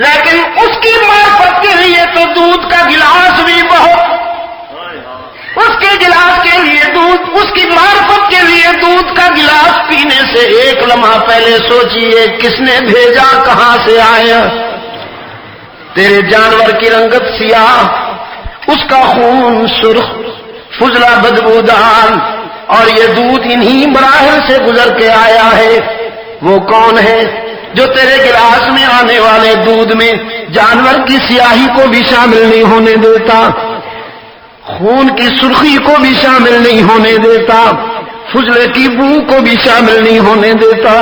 S2: لیکن اس کی معرفت کے لیے تو دودھ کا گلاس بھی بہت. اس کے گلاس کے لیے دودھ، اس کی معرفت کے لیے دودھ کا گلاس پینے سے ایک لمحہ پہلے سوچئے کس نے بھیجا، کہاں سے آیا. تیرے جانور کی رنگت سیاہ، اس کا خون سرخ، فضلہ بدبودار، اور یہ دودھ انہی مراحل سے گزر کے آیا ہے. وہ کون ہے جو تیرے گلاس میں آنے والے دودھ میں جانور کی سیاہی کو بھی شامل نہیں ہونے دیتا، خون کی سرخی کو بھی شامل نہیں ہونے دیتا، فضلے کی بو کو بھی شامل نہیں ہونے دیتا.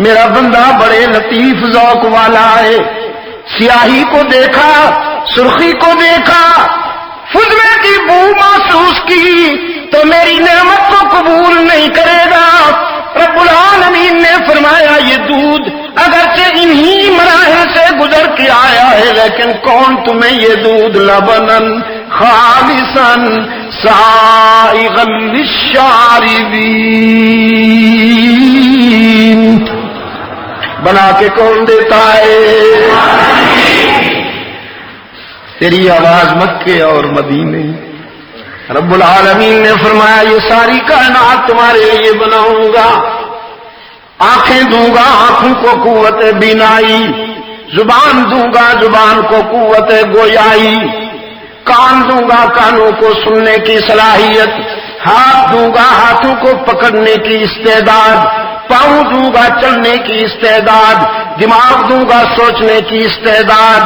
S2: میرا بندہ بڑے لطیف ذوق والا ہے. سیاہی کو دیکھا، سرخی کو دیکھا، فضلے کی بو محسوس کی تو میری نعمت کو قبول نہیں کرے گا. رب العالمین نے فرمایا یہ دودھ اگرچہ انہی مراحل سے گزر کے آیا ہے لیکن کون تمہیں یہ دودھ لبنن خالصاً سائغا للشاربین بنا کے کون دیتا ہے؟ تیری آواز مکے اور مدینے. رب العالمین نے فرمایا یہ ساری کائنات تمہارے لیے بناؤں گا. آنکھیں دوں گا، آنکھوں کو قوت بینائی، زبان دوں گا، زبان کو قوت گویائی، کان دوں گا، کانوں کو سننے کی صلاحیت، ہاتھ دوں گا، ہاتھوں کو پکڑنے کی استعداد، پاؤں دوں گا چلنے کی استعداد، دماغ دوں گا سوچنے کی استعداد.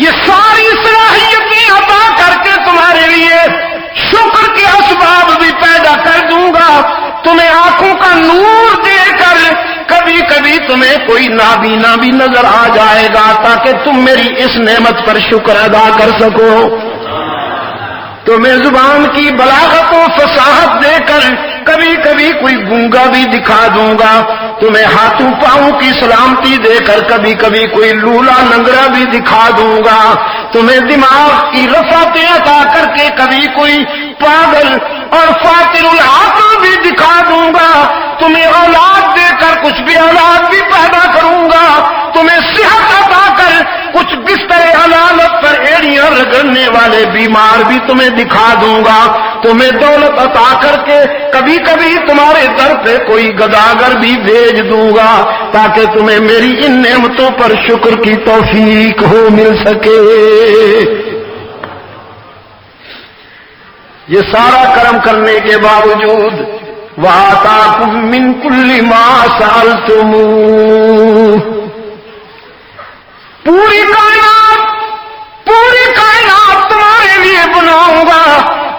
S2: یہ ساری صلاحیتیں عطا کر کے تمہارے لیے شکر کے اسباب بھی پیدا کر دوں گا. تمہیں آنکھوں کا نور دے کر کبھی کبھی تمہیں کوئی نابینا بھی نظر آ جائے گا تاکہ تم میری اس نعمت پر شکر ادا کر سکو. تمہیں زبان کی بلاغت و فصاحت دے کر کبھی کبھی کوئی گونگا بھی دکھا دوں گا، تمہیں ہاتھوں پاؤں کی سلامتی دے کر کبھی کبھی کوئی لولا ننگرا بھی دکھا دوں گا، تمہیں دماغ کی رفعتیں عطا کر کے کبھی کوئی پاگل اور فاتر العقل بھی دکھا دوں گا، تمہیں اولاد دے کر کچھ بھی اولاد بھی پیدا کروں گا، تمہیں صحت عطا کر کچھ بستر حلالت پر ایڑیاں رگڑنے والے بیمار بھی تمہیں دکھا دوں گا، تمہیں دولت عطا کر کے کبھی کبھی تمہارے در پہ کوئی گداگر بھی بھیج دوں گا تاکہ تمہیں میری ان نعمتوں پر شکر کی توفیق ہو مل سکے۔ یہ سارا کرم کرنے کے باوجود وَآتَاكُم مِّن كُلِّ مَا سَأَلْتُمُوهُ، پوری کائنات تمہارے لیے بناؤں گا،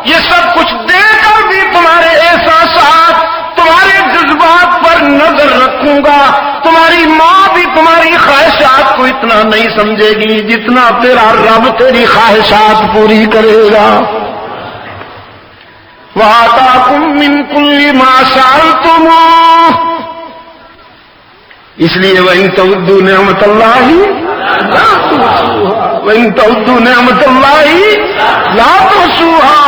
S2: یہ سب کچھ دے کر بھی تمہارے احساسات تمہارے جذبات پر نظر رکھوں گا، تمہاری ماں بھی تمہاری خواہشات کو اتنا نہیں سمجھے گی جتنا تیرا رب تیری خواہشات پوری کرے گا۔ وَآتَاكُم مِّن كُلِّ مَا سَأَلْتُمُوهُ، اس لیے وَإِن تَعُدُّوا نِعْمَتَ اللَّهِ لَا تُحْصُوهَا وَإِن تَعُدُّوا نِعْمَتَ اللَّهِ لَا تُحْصُوهَا۔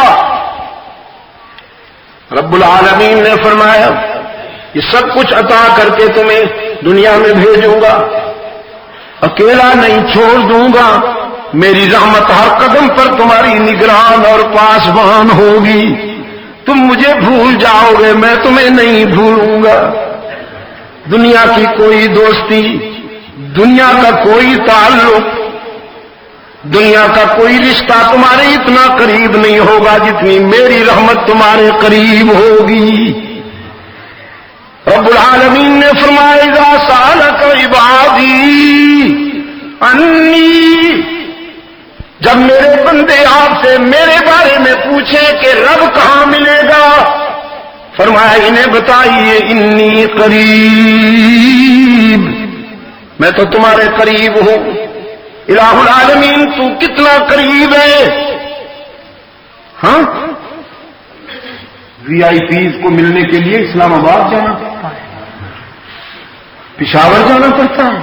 S2: رب العالمین نے فرمایا یہ سب کچھ عطا کر کے تمہیں دنیا میں بھیجوں گا، اکیلا نہیں چھوڑ دوں گا، میری رحمت ہر قدم پر تمہاری نگران اور پاسبان ہوگی، تم مجھے بھول جاؤ گے میں تمہیں نہیں بھولوں گا، دنیا کی کوئی دوستی، دنیا کا کوئی تعلق، دنیا کا کوئی رشتہ تمہارے اتنا قریب نہیں ہوگا جتنی میری رحمت تمہارے قریب ہوگی۔ رب العالمین نے فرمایا اذا سألک عبادی انی، جب میرے بندے آپ سے میرے بارے میں پوچھیں کہ رب کہاں ملے گا، فرمایا انہیں بتائیے انی قریب، میں تو تمہارے قریب ہوں۔ الہ العالمین تو کتنا قریب ہے؟ ہاں، وی آئی پیز کو ملنے کے لیے اسلام آباد جانا پڑتا ہے، پشاور جانا پڑتا ہے،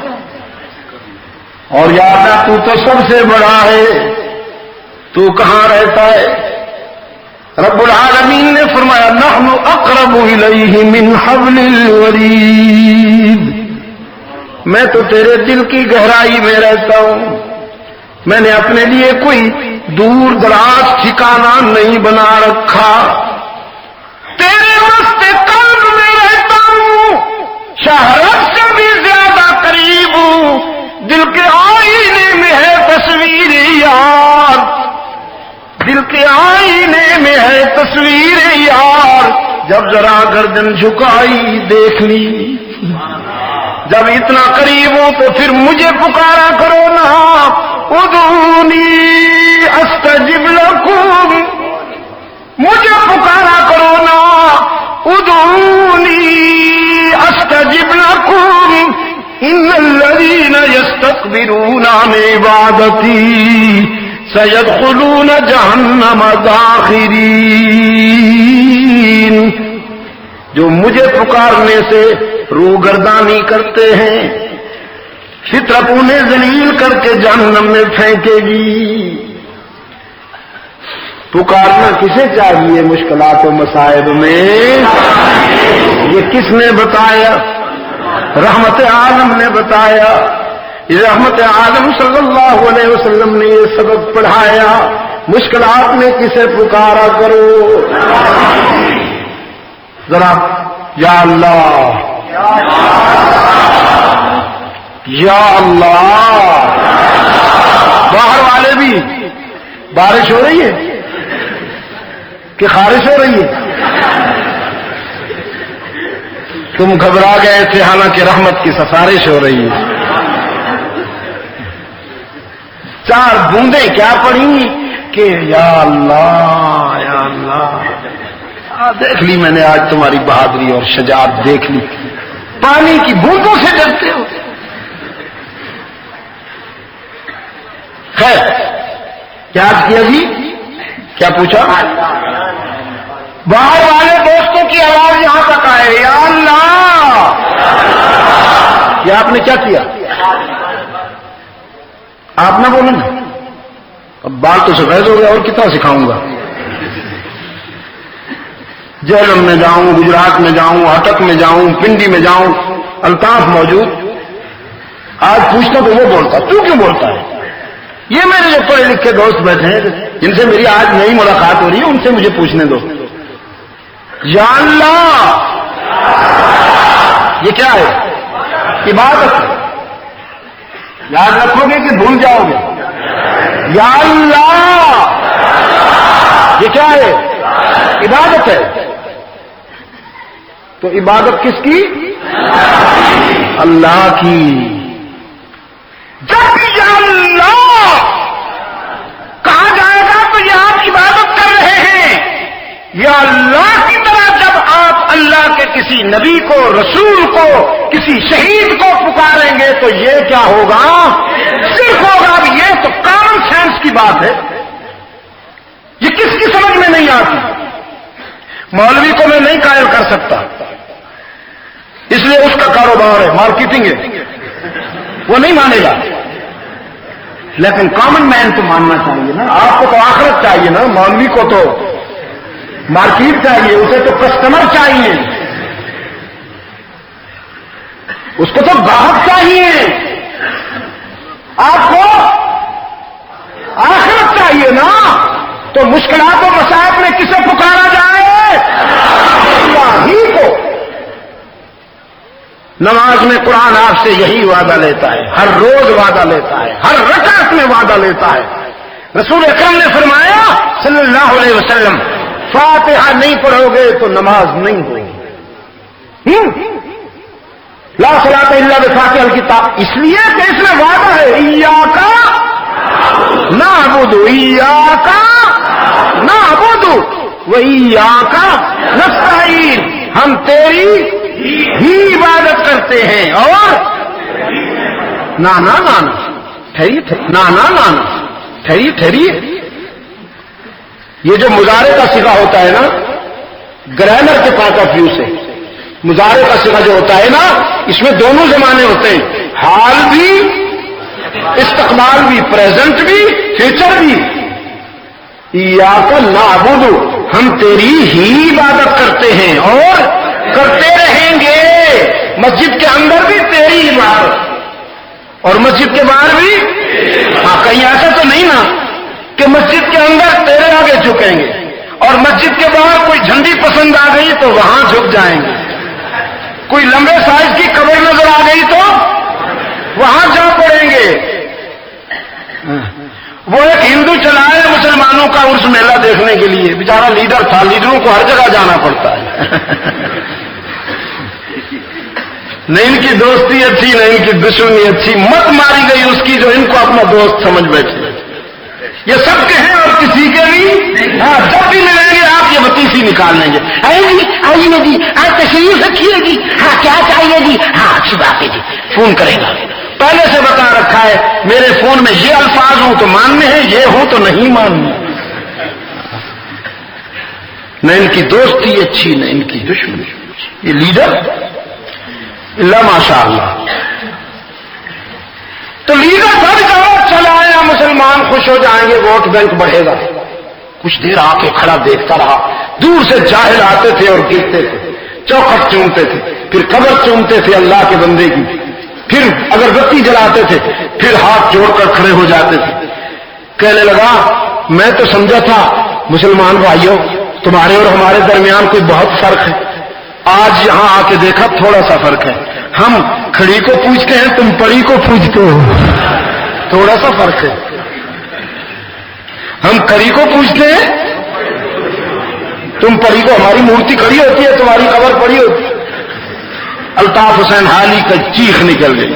S2: اور یاد تو سب سے بڑا ہے، تو کہاں رہتا ہے؟ رب العالمین نے فرمایا نحن اقرب الیہ من حبل الورید، میں تو تیرے دل کی گہرائی میں رہتا ہوں، میں نے اپنے لیے کوئی دور دراز ٹھکانہ نہیں بنا رکھا، تیرے وسط قلب میں رہتا ہوں، شہرت سے بھی زیادہ قریب ہوں، دل کے آئینے میں ہے تصویر یار، دل کے آئینے میں ہے تصویر یار، جب ذرا گردن جھکائی دیکھ لی، جب اتنا قریب ہوں تو پھر مجھے پکارا کرو نا، ادعونی استجب لکم، مجھے پکارا کرو نا، ادعونی استجب لکم، ان الذین یستکبرون عن عبادتی سیدخلون جہنم داخرین، جو مجھے پکارنے سے روگردانی کرتے ہیں فطرت انہیں ذلیل کر کے جہنم میں پھینکے گی۔ پکارنا کسے چاہیے مشکلات و مصائب میں؟ یہ کس نے بتایا؟ رحمت عالم نے بتایا، رحمت عالم صلی اللہ علیہ وسلم نے یہ سبق پڑھایا، مشکلات میں کسے پکارا کرو؟ ذرا یا اللہ یا اللہ، باہر والے بھی، بارش ہو رہی ہے کہ خارش ہو رہی ہے؟ تم گھبرا گئے تھے، حالانکہ رحمت کی سفارش ہو رہی ہے۔ 4 بوندیں کیا پڑی کہ یا اللہ یا اللہ، دیکھ لی میں نے آج تمہاری بہادری اور شجاعت دیکھ لی، پانی کی بوندوں سے ڈرتے ہو۔ خیر کیا کیا جی؟ کیا پوچھا؟ باہر والے دوستوں کی آواز یہاں تک آئے، یا اللہ. کیا آپ نے کیا کیا؟ آپ نہ بولیں نا، اب بات تو سفید ہو گیا، اور کتنا سکھاؤں گا. جہلم میں جاؤں، گجرات میں جاؤں، اٹک میں جاؤں، پنڈی میں جاؤں، الطاف موجود. آج پوچھتا تو وہ بولتا، تو کیوں بولتا ہے؟ یہ میرے جو پڑھے لکھے دوست بیٹھے ہیں جن سے میری آج نئی ملاقات ہو رہی ہے، ان سے مجھے پوچھنے دو. یا اللہ، یہ کیا ہے؟ عبادت. یاد رکھو گے کہ بھول جاؤ گے؟ یا اللہ، یہ کیا ہے؟ عبادت ہے. تو عبادت کس کی؟ اللہ کی. جب یا اللہ کہا جائے گا تو یہ آپ عبادت کر رہے ہیں. یا اللہ کی طرح جب آپ اللہ کے کسی نبی کو، رسول کو، کسی شہید کو پکاریں گے تو یہ کیا ہوگا؟ صرف ہوگا. اب یہ تو کامن سینس کی بات ہے، یہ کس کی سمجھ میں نہیں آتی. مولوی کو میں نہیں قائل کر سکتا، اس لیے اس کا کاروبار ہے، مارکیٹنگ ہے، وہ نہیں مانے گا. لیکن کامن مین تو ماننا چاہیے نا. آپ کو تو آخرت چاہیے نا، مولوی کو تو مارکیٹ چاہیے، اسے تو کسٹمر چاہیے، اس کو تو گاہک چاہیے. آپ کو آخرت چاہیے نا. تو مشکلات و مصائب میں کسے پکارا جائے؟ اللہ ہی کو. نماز میں قرآن آپ سے یہی وعدہ لیتا ہے، ہر روز وعدہ لیتا ہے، ہر رکعت میں وعدہ لیتا ہے. رسول اکرم نے فرمایا صلی اللہ علیہ وسلم، فاتحہ نہیں پڑھو گے تو نماز نہیں ہوگی. لا صلاۃ الا بفاتحہ الکتاب. اس لیے کہ اس میں وعدہ ہے، ایاک نعبد ایاک نعبد و ایاک نستعین. ہم تیری ہی عبادت کرتے ہیں. اور نانا ٹھہریے، نانا ٹھہریے. یہ جو مضارع کا صیغہ ہوتا ہے نا، گرامر کے پوائنٹ آف ویو سے مضارع کا صیغہ جو ہوتا ہے نا، اس میں دونوں زمانے ہوتے ہیں، حال بھی، استقبال بھی، پریزنٹ بھی، فیوچر بھی. ایاک نعبد، ہم تیری ہی عبادت کرتے ہیں اور کرتے رہیں گے. مسجد کے اندر بھی تیری عبادت اور مسجد کے باہر بھی. ہاں، کہیں ایسا تو نہیں نا کہ مسجد کے اندر تیرے آگے جھکیں گے اور مسجد کے باہر کوئی جھنڈی پسند آ گئی تو وہاں جھک جائیں گے. کوئی لمبے سائز کی قبر نظر آ گئی تو وہاں جا پڑیں گے. وہ ایک ہندو چلا ہے مسلمانوں کا عرس میلہ دیکھنے کے لیے، بیچارہ لیڈر تھا، لیڈروں کو ہر جگہ جانا پڑتا ہے. نہ ان کی دوستی اچھی، نہ ان کی دشمنی اچھی. مت ماری گئی اس کی جو ان کو اپنا دوست سمجھ بیٹھے. یہ سب کے ہیں اور کسی کے بھی. ہاں، جب بھی ملیں گے آپ یہ بتیسی نکال لیں گے. آئیے نا جی، آج تشریف رکھیے جی. ہاں، کیا چاہیے جی؟ ہاں، اچھی بات ہے جی، فون کرے گا. پہلے سے بتا رکھا ہے میرے فون میں یہ الفاظ ہوں تو ماننے ہیں، یہ ہوں تو نہیں ماننے. نہ ان کی دوستی اچھی، نہ ان کی دشمنی. یہ لیڈر اللہ ماشاء اللہ. تو لیڈر سب جگہ چلا آیا، مسلمان خوش ہو جائیں گے، ووٹ بینک بڑھے گا. کچھ دیر آ کے کھڑا دیکھتا رہا. دور سے جاہل آتے تھے اور گرتے تھے، چوکھٹ چومتے تھے، پھر قبر چومتے تھے اللہ کے بندے کی، پھر اگربتی جلاتے تھے، پھر ہاتھ جوڑ کر کھڑے ہو جاتے تھے. کہنے لگا میں تو سمجھا تھا مسلمان بھائیوں تمہارے اور ہمارے درمیان کوئی بہت فرق ہے. آج یہاں آ کے دیکھا تھوڑا سا فرق ہے. ہم کھڑی کو پوچھتے ہیں، تم پڑی کو پوچھتے ہو. تھوڑا سا فرق ہے. ہم کھڑی کو پوچھتے ہیں، تم پڑی کو. ہماری مورتی کھڑی ہوتی ہے، تمہاری قبر پڑی ہوتی ہے. الطاف حسین حالی کا چیخ نکل گئی.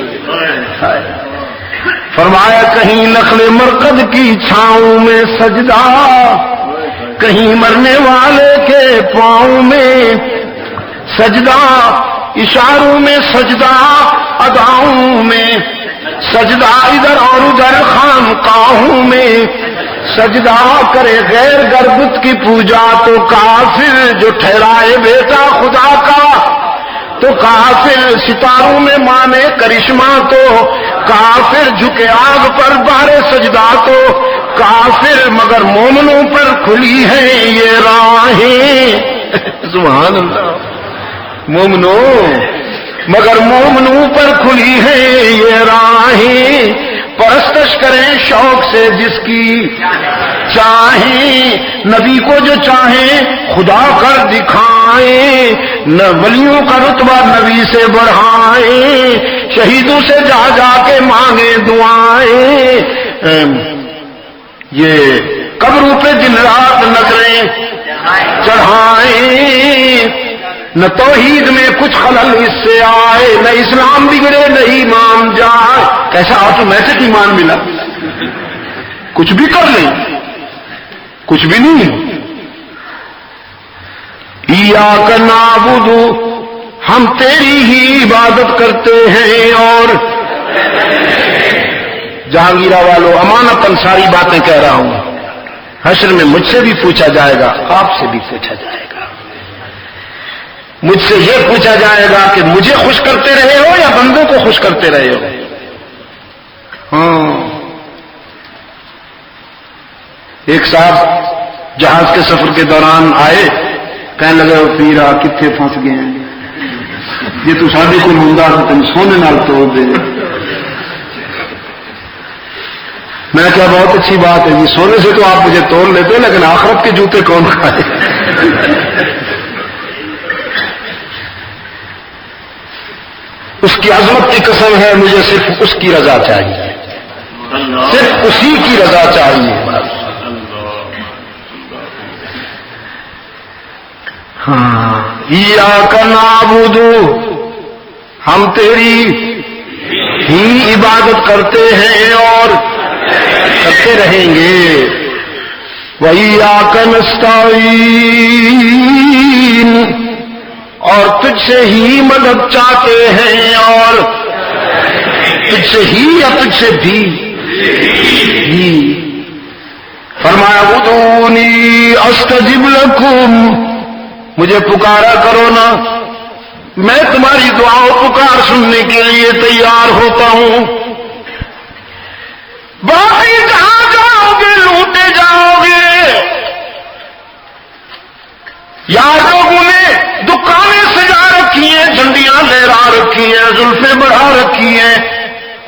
S2: فرمایا کہیں نخل مرقد کی چھاؤں میں سجدہ، کہیں مرنے والے کے پاؤں میں سجدہ، اشاروں میں سجدہ، اداؤں میں سجدہ، ادھر اور ادھر خانقاہوں میں سجدہ کرے غیر گربت کی پوجا تو کافر، جو ٹھہرائے بیٹا خدا کا تو کافر، ستاروں میں مانے کرشمہ تو کافر، جھکے آگ پر بارے سجدہ تو کافر، مگر مومنوں پر کھلی ہیں یہ راہیں سبحان اللہ، مومنوں مگر مومنوں پر کھلی ہیں یہ راہیں، پرستش کریں شوق سے جس کی چاہیں، نبی کو جو چاہیں خدا کر دکھائیں، نہ ولیوں کا رتبہ نبی سے بڑھائیں، شہیدوں سے جا جا کے مانگے دعائیں، یہ قبروں پہ دن رات نظریں چڑھائیں، نہ توحید میں کچھ خلل اس سے آئے، نہ اسلام بگڑے نہ ایمان جائے۔ کیسا آٹومیٹک ایمان ملا، کچھ بھی کر لیں کچھ بھی نہیں۔ ایاک نعبد، ہم تیری ہی عبادت کرتے ہیں، اور جہانگیرہ والوں امانتاً ساری باتیں کہہ رہا ہوں، حشر میں مجھ سے بھی پوچھا جائے گا، آپ سے بھی پوچھا جائے گا، مجھ سے یہ پوچھا جائے گا کہ مجھے خوش کرتے رہے ہو یا بندوں کو خوش کرتے رہے ہو۔ ہاں، ایک صاحب جہاز کے سفر کے دوران آئے، کہنے لگے وہ پیرا کتنے پھنس گئے ہیں، یہ تو ساڈے کو ہوندا تو تین سونے نال توڑ دے۔ میں نے کہا بہت اچھی بات ہے جی، سونے سے تو آپ مجھے توڑ لیتے لیکن آخرت کے جوتے کون کھائے؟ اس کی عظمت کی قسم ہے، مجھے صرف اس کی رضا چاہیے، صرف اسی کی رضا چاہیے۔ ہاں، ایاک نعبد، ہم تیری ہی عبادت کرتے ہیں اور کرتے رہیں گے، وَإِيَّاكَ نَسْتَعِينُ، اور تجھ سے ہی مدد چاہتے ہیں، اور تجھ سے ہی یا تجھ سے بھی فرمایا ادعونی استجب لکم، مجھے پکارا کرو نا، میں تمہاری دعاؤں پکار سننے کے لیے تیار ہوتا ہوں۔ باقی کہاں جاؤ گے، لوٹے جاؤ گے، یا لوگوں نے دکانیں سجا رکھی ہیں، جھنڈیاں لہرا رکھی ہیں، زلفیں بڑھا رکھی ہیں،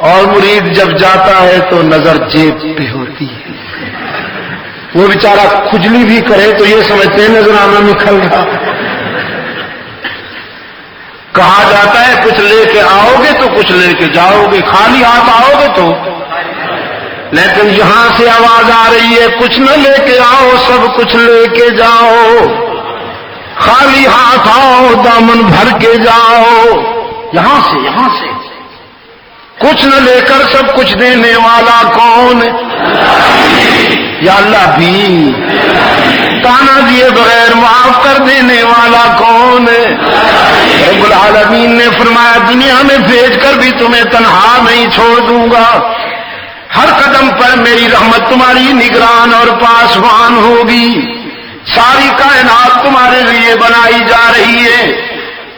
S2: اور مرید جب جاتا ہے تو نظر جیب پہ ہوتی ہے، وہ بیچارہ کھجلی بھی کرے تو یہ سمجھتے ہیں نظرانہ نکل رہا۔ کہا جاتا ہے کچھ لے کے آؤ گے تو کچھ لے کے جاؤ گے، خالی ہاتھ آؤ گے تو، لیکن یہاں سے آواز آ رہی ہے کچھ نہ لے کے آؤ، سب کچھ لے کے جاؤ، خالی ہاتھ آؤ دامن بھر کے جاؤ، یہاں سے کچھ نہ لے کر سب کچھ دینے والا کون؟ یا اللہ بھی تانا دیے بغیر معاف کر دینے والا کون؟ رب العالمین نے فرمایا دنیا میں بھیج کر بھی تمہیں تنہا نہیں چھوڑ دوں گا، ہر قدم پر میری رحمت تمہاری نگران اور پاسبان ہوگی، ساری کائنات تمہارے لیے بنائی جا رہی ہے،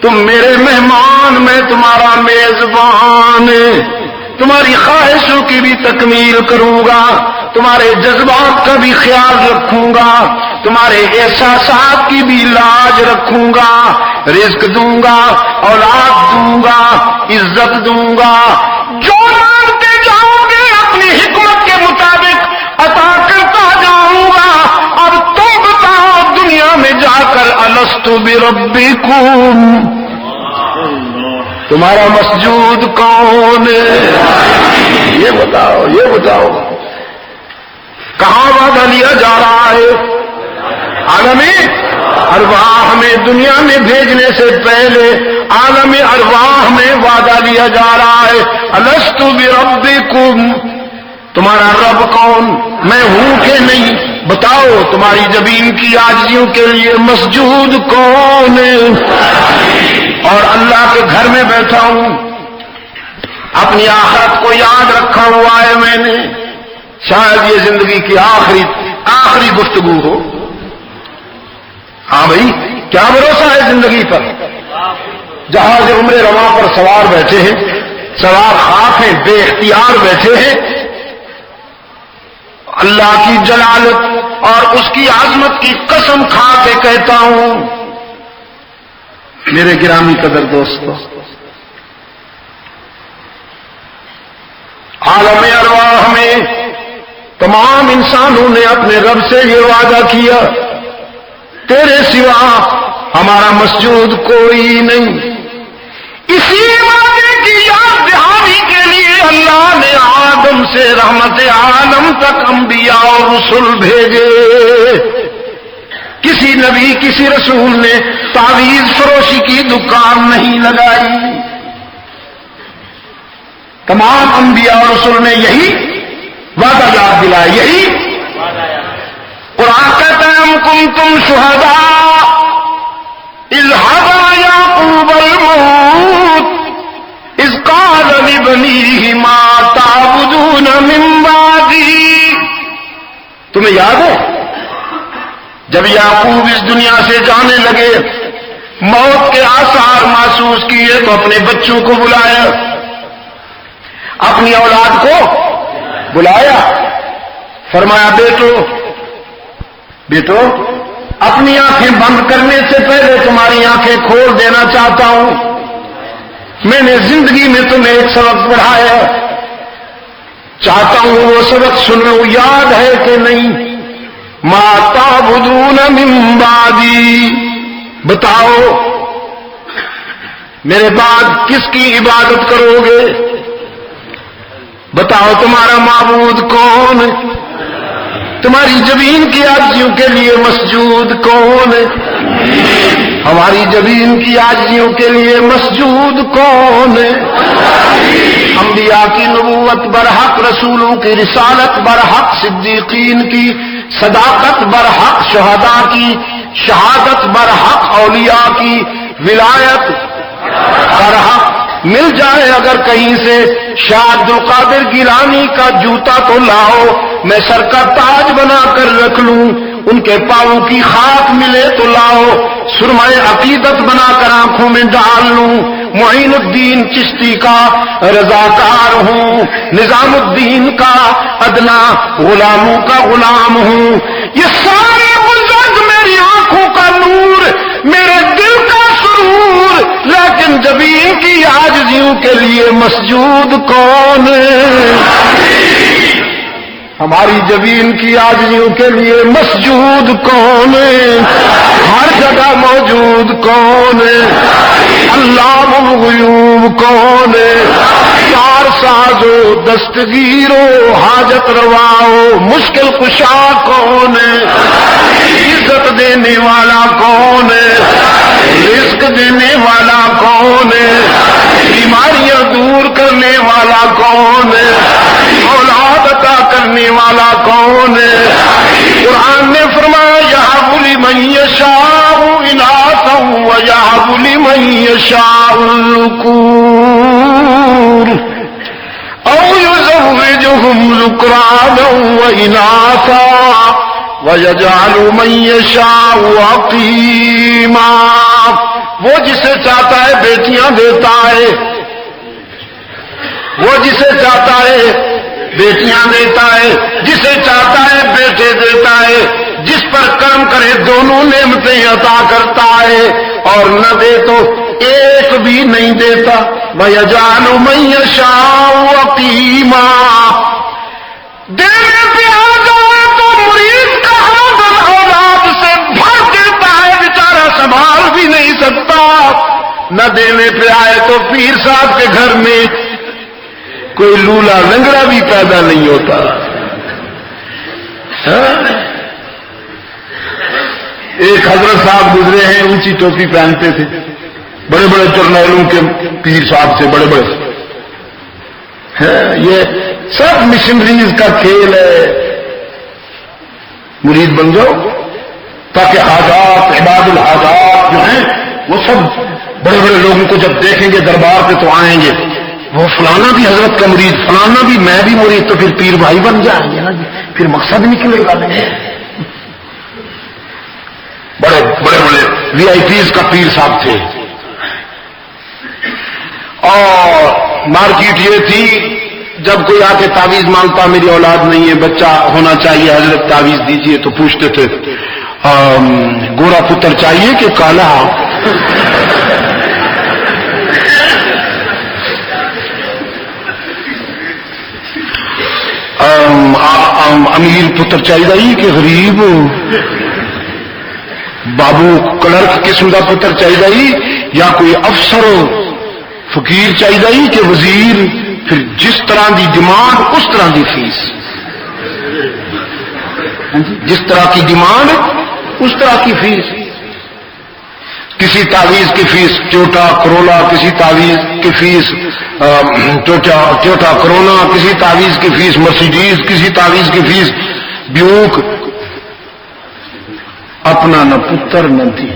S2: تم میرے مہمان، میں تمہارا میزبان، تمہاری خواہشوں کی بھی تکمیل کروں گا، تمہارے جذبات کا بھی خیال رکھوں گا، تمہارے احساسات کی بھی لاج رکھوں گا، رزق دوں گا، اولاد دوں گا، عزت دوں گا، جو مانگتے جاؤ گے اپنی حکمت کے مطابق عطا کرتا جاؤں گا۔ اب تم بتاؤ دنیا میں جا کر الست بربکم، تمہارا مسجود کون ہے؟ یہ بتاؤ کہاں وعدہ لیا جا رہا ہے؟ عالم ارواح میں، دنیا میں بھیجنے سے پہلے عالم ارواح میں وعدہ لیا جا رہا ہے، الست بربکم، تمہارا رب کون؟ میں ہوں کہ نہیں؟ بتاؤ تمہاری زمین کی عاجزیوں کے لیے مسجود کون ہے؟ اور اللہ کے گھر میں بیٹھا ہوں، اپنی آخرت کو یاد رکھا ہوا ہے میں نے، شاید یہ زندگی کی آخری گفتگو ہو. ہاں بھائی، کیا بھروسہ ہے زندگی پر؟ جہاز عمر رواں پر سوار بیٹھے ہیں، سوار خاک ہیں، بے اختیار بیٹھے ہیں. اللہ کی جلالت اور اس کی عظمت کی قسم کھا کے کہتا ہوں میرے گرامی قدر دوستو، عالم ارواح میں تمام انسانوں نے اپنے رب سے یہ وعدہ کیا، تیرے سوا ہمارا مسجود کوئی نہیں. اسی وعدے کی یاد دہانی کے لیے اللہ نے آدم سے رحمت عالم تک انبیاء اور رسول بھیجے. کسی نبی کسی رسول نے تعویذ فروشی کی دکان نہیں لگائی. تمام انبیاء اور رسول نے یہی وعدہ یاد دلایا. یہی قرآن کہتا ہے ام کنتم شہداء اذ حضر یعقوب الموت اذ قال لبنیہ ما تعبدون من بعدی. تمہیں یاد ہے جب یعقوب اس دنیا سے جانے لگے، موت کے آثار محسوس کیے تو اپنے بچوں کو بلایا، اپنی اولاد کو بلایا، فرمایا بیٹو اپنی آنکھیں بند کرنے سے پہلے تمہاری آنکھیں کھول دینا چاہتا ہوں. میں نے زندگی میں تمہیں ایک سبق پڑھایا، چاہتا ہوں وہ سبق سن لو، یاد ہے کہ نہیں؟ ما تعبدون من بعدی، بتاؤ میرے بعد کس کی عبادت کرو گے؟ بتاؤ تمہارا معبود کون ہے؟ تمہاری زمین کی عاجزیوں کے لیے مسجود کون ہے؟ ہماری زمین کی عاجزیوں کے لیے مسجود کون ہے؟ انبیاء کی نبوت برحق، رسولوں کی رسالت برحق، صدیقین کی صداقت برحق، شہداء کی شہادت برحق، اولیاء کی ولایت برحق. مل جائے اگر کہیں سے شاہ عبد القادر گیلانی کا جوتا تو لاؤ، میں سر کا تاج بنا کر رکھ لوں. ان کے پاؤں کی خاک ملے تو لاؤ، سرمائے عقیدت بنا کر آنکھوں میں ڈال لوں. معین الدین چشتی کا رضاکار ہوں، نظام الدین کا ادنا غلاموں کا غلام ہوں. یہ سارے بزرگ میری آنکھوں کا نور، میرے دل کا سرور، لیکن زمین کی عاجزیوں کے لیے مسجود کون ہے؟ ہماری زمین کی عاجزیوں کے لیے مسجود کون ہے؟ ہر جگہ موجود کون ہے؟ علام الغیوب کون ہے؟ یار سازو دستگیرو حاجت رواؤ مشکل کشا کون ہے؟ عزت دینے والا کون ہے؟ رزق دینے والا کون ہے؟ بیماریاں دور کرنے والا کون ہے؟ اولاد عطا کرنے والا کون ہے؟ قرآن نے فرمایا یہب لمن یشاء اناثا ویہب لمن یشاء الذکور او یزوجہم ذکرانا واناثا وَيَجْعَلُ مَن يَشَاءُ عَقِيمًا. وہ جسے چاہتا ہے بیٹیاں دیتا ہے، وہ جسے چاہتا ہے بیٹیاں دیتا ہے، جسے چاہتا ہے بیٹے دیتا ہے، جس پر کرم کرے دونوں نعمتیں عطا کرتا ہے، اور نہ دے تو ایک بھی نہیں دیتا. وَيَجْعَلُ مَن يَشَاءُ عَقِيمًا. دینے پہ آ جائے تو مریض کا آمدن اولاد سے بھر دیتا ہے، بیچارہ سنبھال بھی نہیں سکتا. نہ دینے پہ آئے تو پیر صاحب کے گھر میں کوئی لولا لنگڑا بھی پیدا نہیں ہوتا. ایک حضرت صاحب گزرے ہیں، اونچی ٹوپی پہنتے تھے، بڑے بڑے جرنیلوں کے پیر صاحب سے بڑے بڑے. یہ سب مشنریز کا کھیل ہے. مرید بن جاؤ تاکہ حاجات عباد الحاجات جو ہیں وہ سب بڑے بڑے لوگوں کو جب دیکھیں گے دربار پہ تو آئیں گے. وہ فلانا بھی حضرت کا مرید، فلانا بھی، میں بھی مرید، تو پھر پیر بھائی بن جائیں گے نا جی، پھر مقصد نکلے گا نہیں۔ بڑے بڑے بڑے وی آئی پیز کا پیر صاحب تھے، اور مارکیٹ یہ تھی جب کوئی آ کے تعویذ مانگتا میری اولاد نہیں ہے، بچہ ہونا چاہیے، حضرت تعویذ دیجیے، تو پوچھتے تھے گورا پتر چاہیے کہ کالا؟ امیر پتر چاہیے کہ غریب؟ بابو کلرک قسم کا پتر چاہیے یا کوئی افسر فقیر چاہیے کہ وزیر؟ پھر جس طرح کی ڈیمانڈ اس طرح کی فیس، جس طرح کی ڈیمانڈ اس طرح کی فیس۔ کسی تعویذ کی فیس چوٹا کرولا، کسی تعویذ کی فیس چوٹا کرونا، کسی تعویذ کی فیس مرسیڈیز، کسی تعویذ کی فیس بیوک۔ اپنا نہ پتر نہ تھی،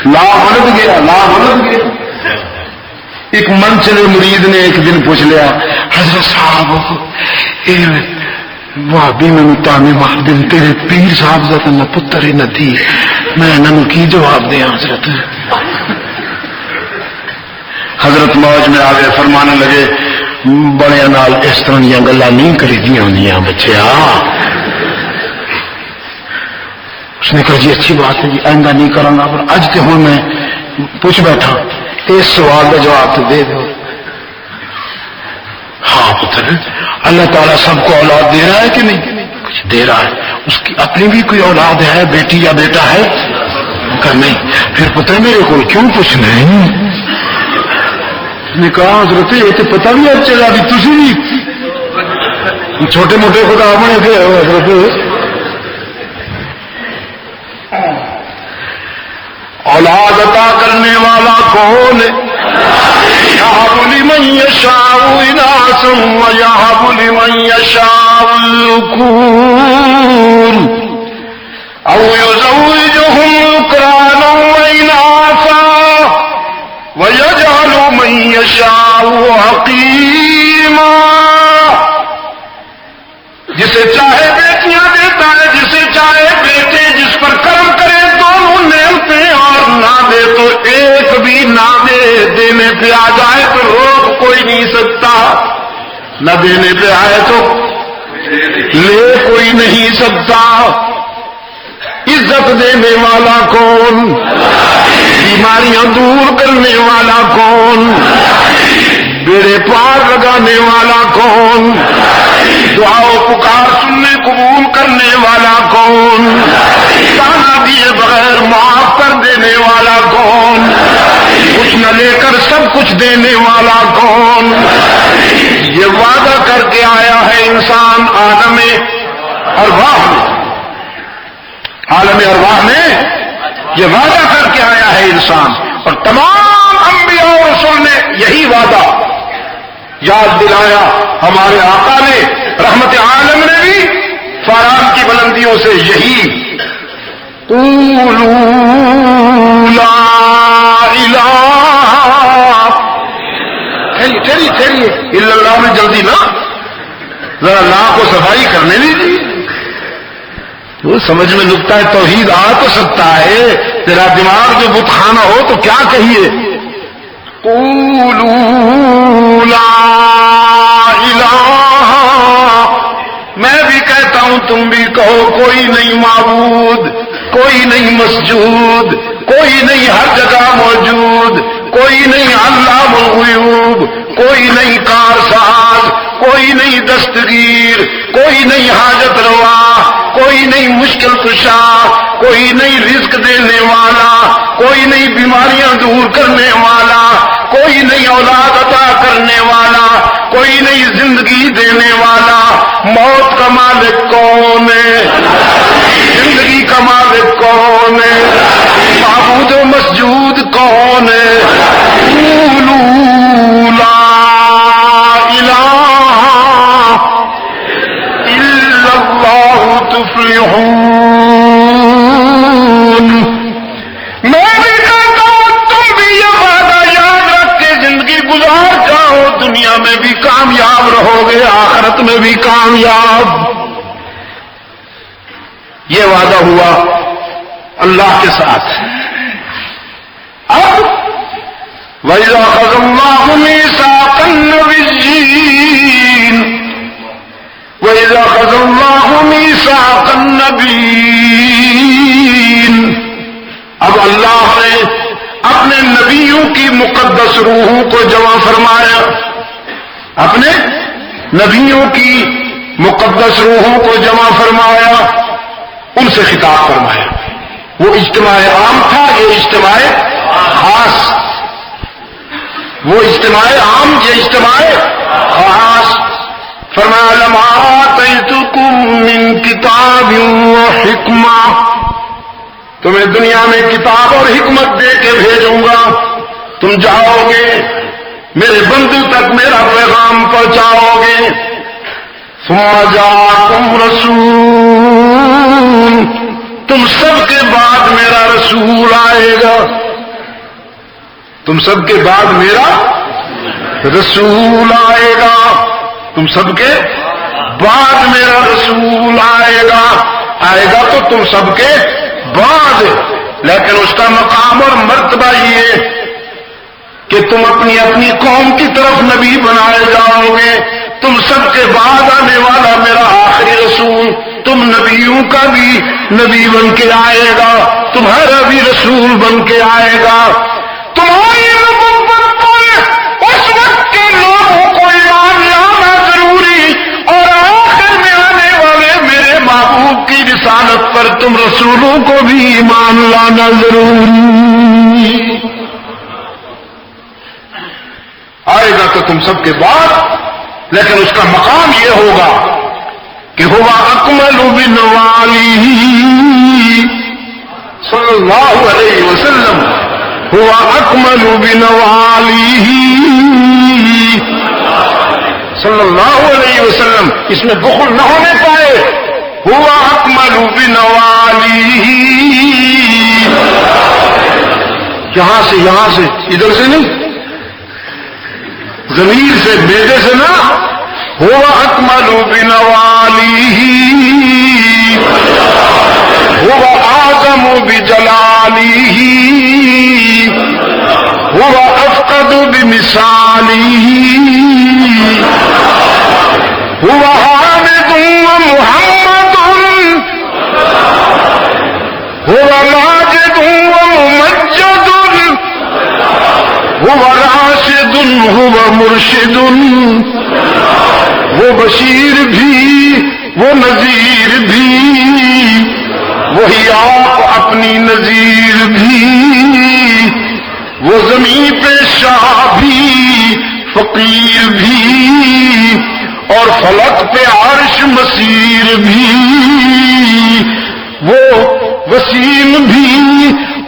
S2: لا بلد گیا، لا بلد گیا۔ ایک منچلے مرید نے ایک دن پوچھ لیا، حضرت صاحب بھابی میں تانے مار دن تیرے پیر صاحب زیادہ نہ پتر ہی نہ تھی، میں انہوں کی جواب دیا؟ حضرت حضرت موج میں آگے فرمانے لگے، بڑے نال اس طرح دیا گلا نہیں کری دیا ہوں بچیا۔ اس نے کہا جی اچھی بات ہے جی، آئندہ نہیں کروں گا، پر اج تو ہوں میں پوچھ بیٹھا، اس سوال کا جواب تو دے دو۔ ہاں پتر، اللہ تعالیٰ سب کو اولاد دے رہا ہے کہ نہیں؟ کچھ دے رہا ہے، اس کی اپنی بھی کوئی اولاد ہے، بیٹی یا بیٹا ہے؟ کہ نہیں۔ پھر پتر میرے کو کیوں پوچھنا ہے؟ نے کہا حضرت یہ تو پتہ بھی اب چلا بھی تھی بھی چھوٹے موٹے خدا بنے تھے حضرت۔ اولاد عطا کرنے والا کون ہے؟ یہب لمن یشاء اناثا ویہب لمن یشاء الذکور او یزوجہم ذکرانا واناثا وَيَجْعَلُ مَن يَشَاءُ عَقِيمًا۔ جسے چاہے بیٹیاں دیتا ہے، جسے چاہے بیٹے، جس پر کرم کرے دونوں نعمتیں اور نہ دے تو ایک بھی نہ دے، دینے پہ آ جائے تو روک کوئی نہیں سکتا، نہ دینے پہ آئے تو لے کوئی نہیں سکتا۔ عزت دینے والا کون؟ بیماریاں دور کرنے والا کون؟ بیڑے پار لگانے والا کون؟ دعا و پکار سننے قبول کرنے والا کون؟ تانا دیے بغیر معاف کر دینے والا کون؟ کچھ نہ لے کر سب کچھ دینے والا کون؟ یہ وعدہ کر کے آیا ہے انسان عالم ارواح میں، عالم ارواح میں یہ وعدہ کر کے آیا ہے انسان، اور تمام انبیاء اور رسول نے یہی وعدہ یاد دلایا۔ ہمارے آقا نے رحمت عالم نے بھی فاران کی بلندیوں سے یہی قولوا لا الہ ٹھہریے الا اللہ میں جلدی نہ، ذرا لا کو صفائی کرنے دیجیے۔ وہ سمجھ میں نکتا ہے توحید آ تو سکتا ہے، تیرا دماغ جو بت خانہ ہو تو کیا کہیے؟ قولوا لا الہ، میں بھی کہتا ہوں تم بھی کہو، کوئی نہیں معبود، کوئی نہیں مسجود، کوئی نہیں ہر جگہ موجود، کوئی نہیں علام الغیوب، کوئی نہیں کارساز، کوئی نہیں دستگیر، کوئی نہیں حاجت روا، کوئی نہیں مشکل کشا، کوئی نہیں رزق دینے والا، کوئی نہیں بیماریاں دور کرنے والا، کوئی نہیں اولاد عطا کرنے والا، کوئی نہیں زندگی دینے والا۔ موت کا مالک کون ہے؟ زندگی کا مالک کون ہے؟ معبود و مسجود کون ہے؟ قولوا لا الہ الا اللہ تفلحون۔ کامیاب رہو گے، آخرت میں بھی کامیاب۔ یہ وعدہ ہوا اللہ کے ساتھ۔ اب وَإِذَا أَخَذَ اللَّهُ مِيثَاقَ النَّبِيِّينَ وَإِذَا أَخَذَ اللَّهُ مِيثَاقَ النَّبِيِّينَ، اب اللہ نے اپنے نبیوں کی مقدس روحوں کو جمع فرمایا، اپنے نبیوں کی مقدس روحوں کو جمع فرمایا، ان سے خطاب فرمایا۔ وہ اجتماع عام تھا، یہ اجتماع خاص، وہ اجتماع عام، یہ اجتماع خاص۔ فرمایا لما آتیتکم من کتاب و حکمہ، تمہیں دنیا میں کتاب اور حکمت دے کے بھیجوں گا، تم جاؤ گے میرے بندوں تک میرا پیغام پہنچاؤ گے۔ ثم جاءکم رسول، تم سب کے بعد میرا رسول آئے گا، تم سب کے بعد میرا رسول آئے گا، تم سب کے بعد میرا رسول آئے گا تو تم سب کے بعد، لیکن اس کا مقام اور مرتبہ یہ کہ تم اپنی اپنی قوم کی طرف نبی بنائے جاؤ گے۔ تم سب کے بعد آنے والا میرا آخری رسول تم نبیوں کا بھی نبی بن کے آئے گا، تمہارا بھی رسول بن کے آئے گا۔ تمہاری نبوت پر اس وقت کے لوگوں کو ایمان لانا ضروری، اور آخر میں آنے والے میرے محبوب کی رسالت پر تم رسولوں کو بھی ایمان لانا ضروری۔ آئے گا تو تم سب کے بعد، لیکن اس کا مقام یہ ہوگا کہ ہوا اکمل بنوالیہ صلی اللہ علیہ وسلم، ہوا اکمل بنوالیہ صلی اللہ علیہ وسلم، اس میں بخل نہ ہونے پائے، ہوا اکمل بنوالیہ، یہاں سے ادھر سے نہیں، ضمیر سے بیٹے سے نہ، ہوا اکمل بنوالیہ ہوا اعظم بجلالہ ہوا افقد بمثالہ ہوا حامد ومحمد ہوا ماجد وممجد هو راشد هو مرشد، وہ بشیر بھی وہ نذیر بھی، وہی آپ اپنی نذیر بھی، وہ زمین پہ شاہ بھی فقیر بھی، اور فلک پہ عرش مسیر بھی، وہ وسیم بھی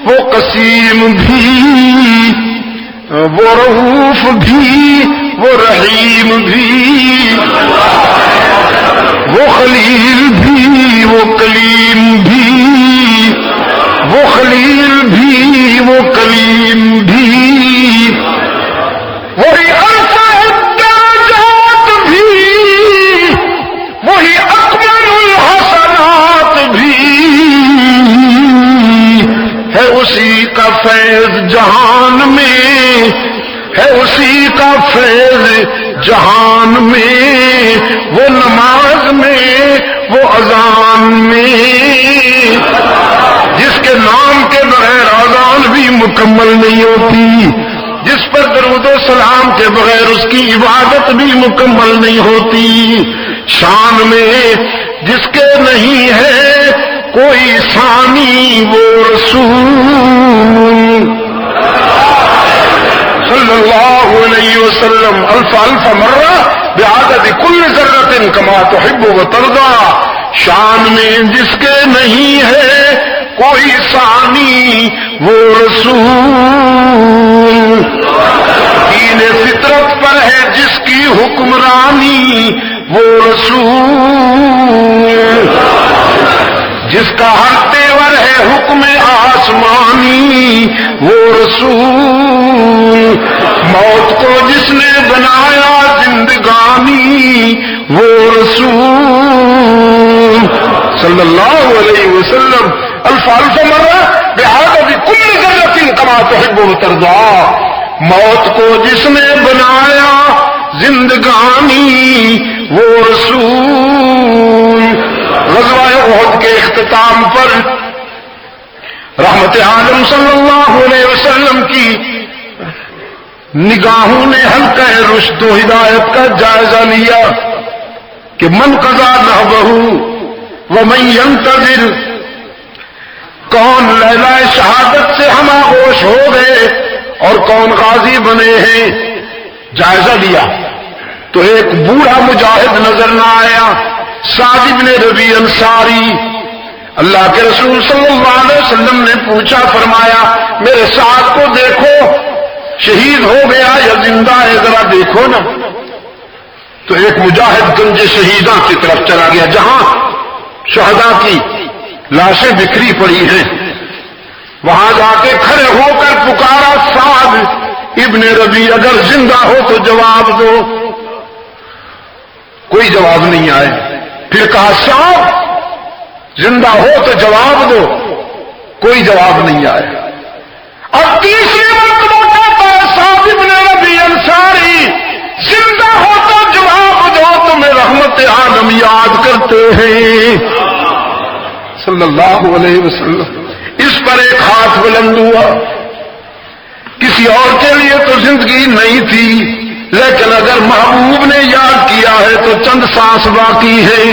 S2: وہ قسیم بھی، وہ رؤوف بھی وہ رحیم بھی، وہ خلیل بھی وہ کلیم بھی، وہ خلیل بھی وہ کلیم بھی، وہی ارفع الدرجات بھی، وہی اکمل الحسنات بھی، ہے اسی کا فیض جہان میں، ہے اسی کا فیض جہان میں، وہ نماز میں وہ اذان میں، جس کے نام کے بغیر اذان بھی مکمل نہیں ہوتی، جس پر درود و سلام کے بغیر اس کی عبادت بھی مکمل نہیں ہوتی، شان میں جس کے نہیں ہے کوئی ثانی وہ رسول صلی اللہ علیہ وسلم، الف مرہ بعدد کل ذرۃ کما تحب وترضى، شان میں جس کے نہیں ہے کوئی ثانی وہ رسول، دین فطرت پر ہے جس کی حکمرانی وہ رسول، جس کا ہر تیور ہے حکم آسمانی وہ رسول، موت کو جس نے بنایا زندگانی رسول صلی اللہ علیہ وسلم الف مرہ بحاجت کل ذرۃ کما تحب وترضى. موت کو جس نے بنایا زندگانی وہ رسول. غزوہ احد کے اختتام پر رحمت عالم صلی اللہ علیہ وسلم کی نگاہوں نے حلقہ رشد و ہدایت کا جائزہ لیا کہ من قضا نحبہ ومن ينتظر، کون لیلہ شہادت سے ہم آغوش ہو گئے اور کون غازی بنے ہیں. جائزہ لیا تو ایک بوڑھا مجاہد نظر نہ آیا، سعد بن ربیع انصاری. اللہ کے رسول صلی اللہ علیہ وسلم نے پوچھا، فرمایا میرے سعد کو دیکھو، شہید ہو گیا یا زندہ ہے، ذرا دیکھو نا. تو ایک مجاہد گنج شہیداں کی طرف چلا گیا جہاں شہداء کی لاشیں بکھری پڑی ہیں. وہاں جا کے کھڑے ہو کر پکارا، سعد ابن ربیع اگر زندہ ہو تو جواب دو. کوئی جواب نہیں آئے. پھر کہا سعد زندہ ہو تو جواب دو. کوئی جواب نہیں آئے. اور تیسری مرتبہ کہتا ہے سعد ابن ربیع انصاری زندہ ہو تو جواب دو، تمہیں رحمت عالم یاد کرتے ہیں صلی اللہ علیہ وسلم. اس پر ایک ہاتھ بلند ہوا. کسی اور کے لیے تو زندگی نہیں تھی، لیکن اگر محبوب نے یاد کیا ہے تو چند سانس باقی ہیں.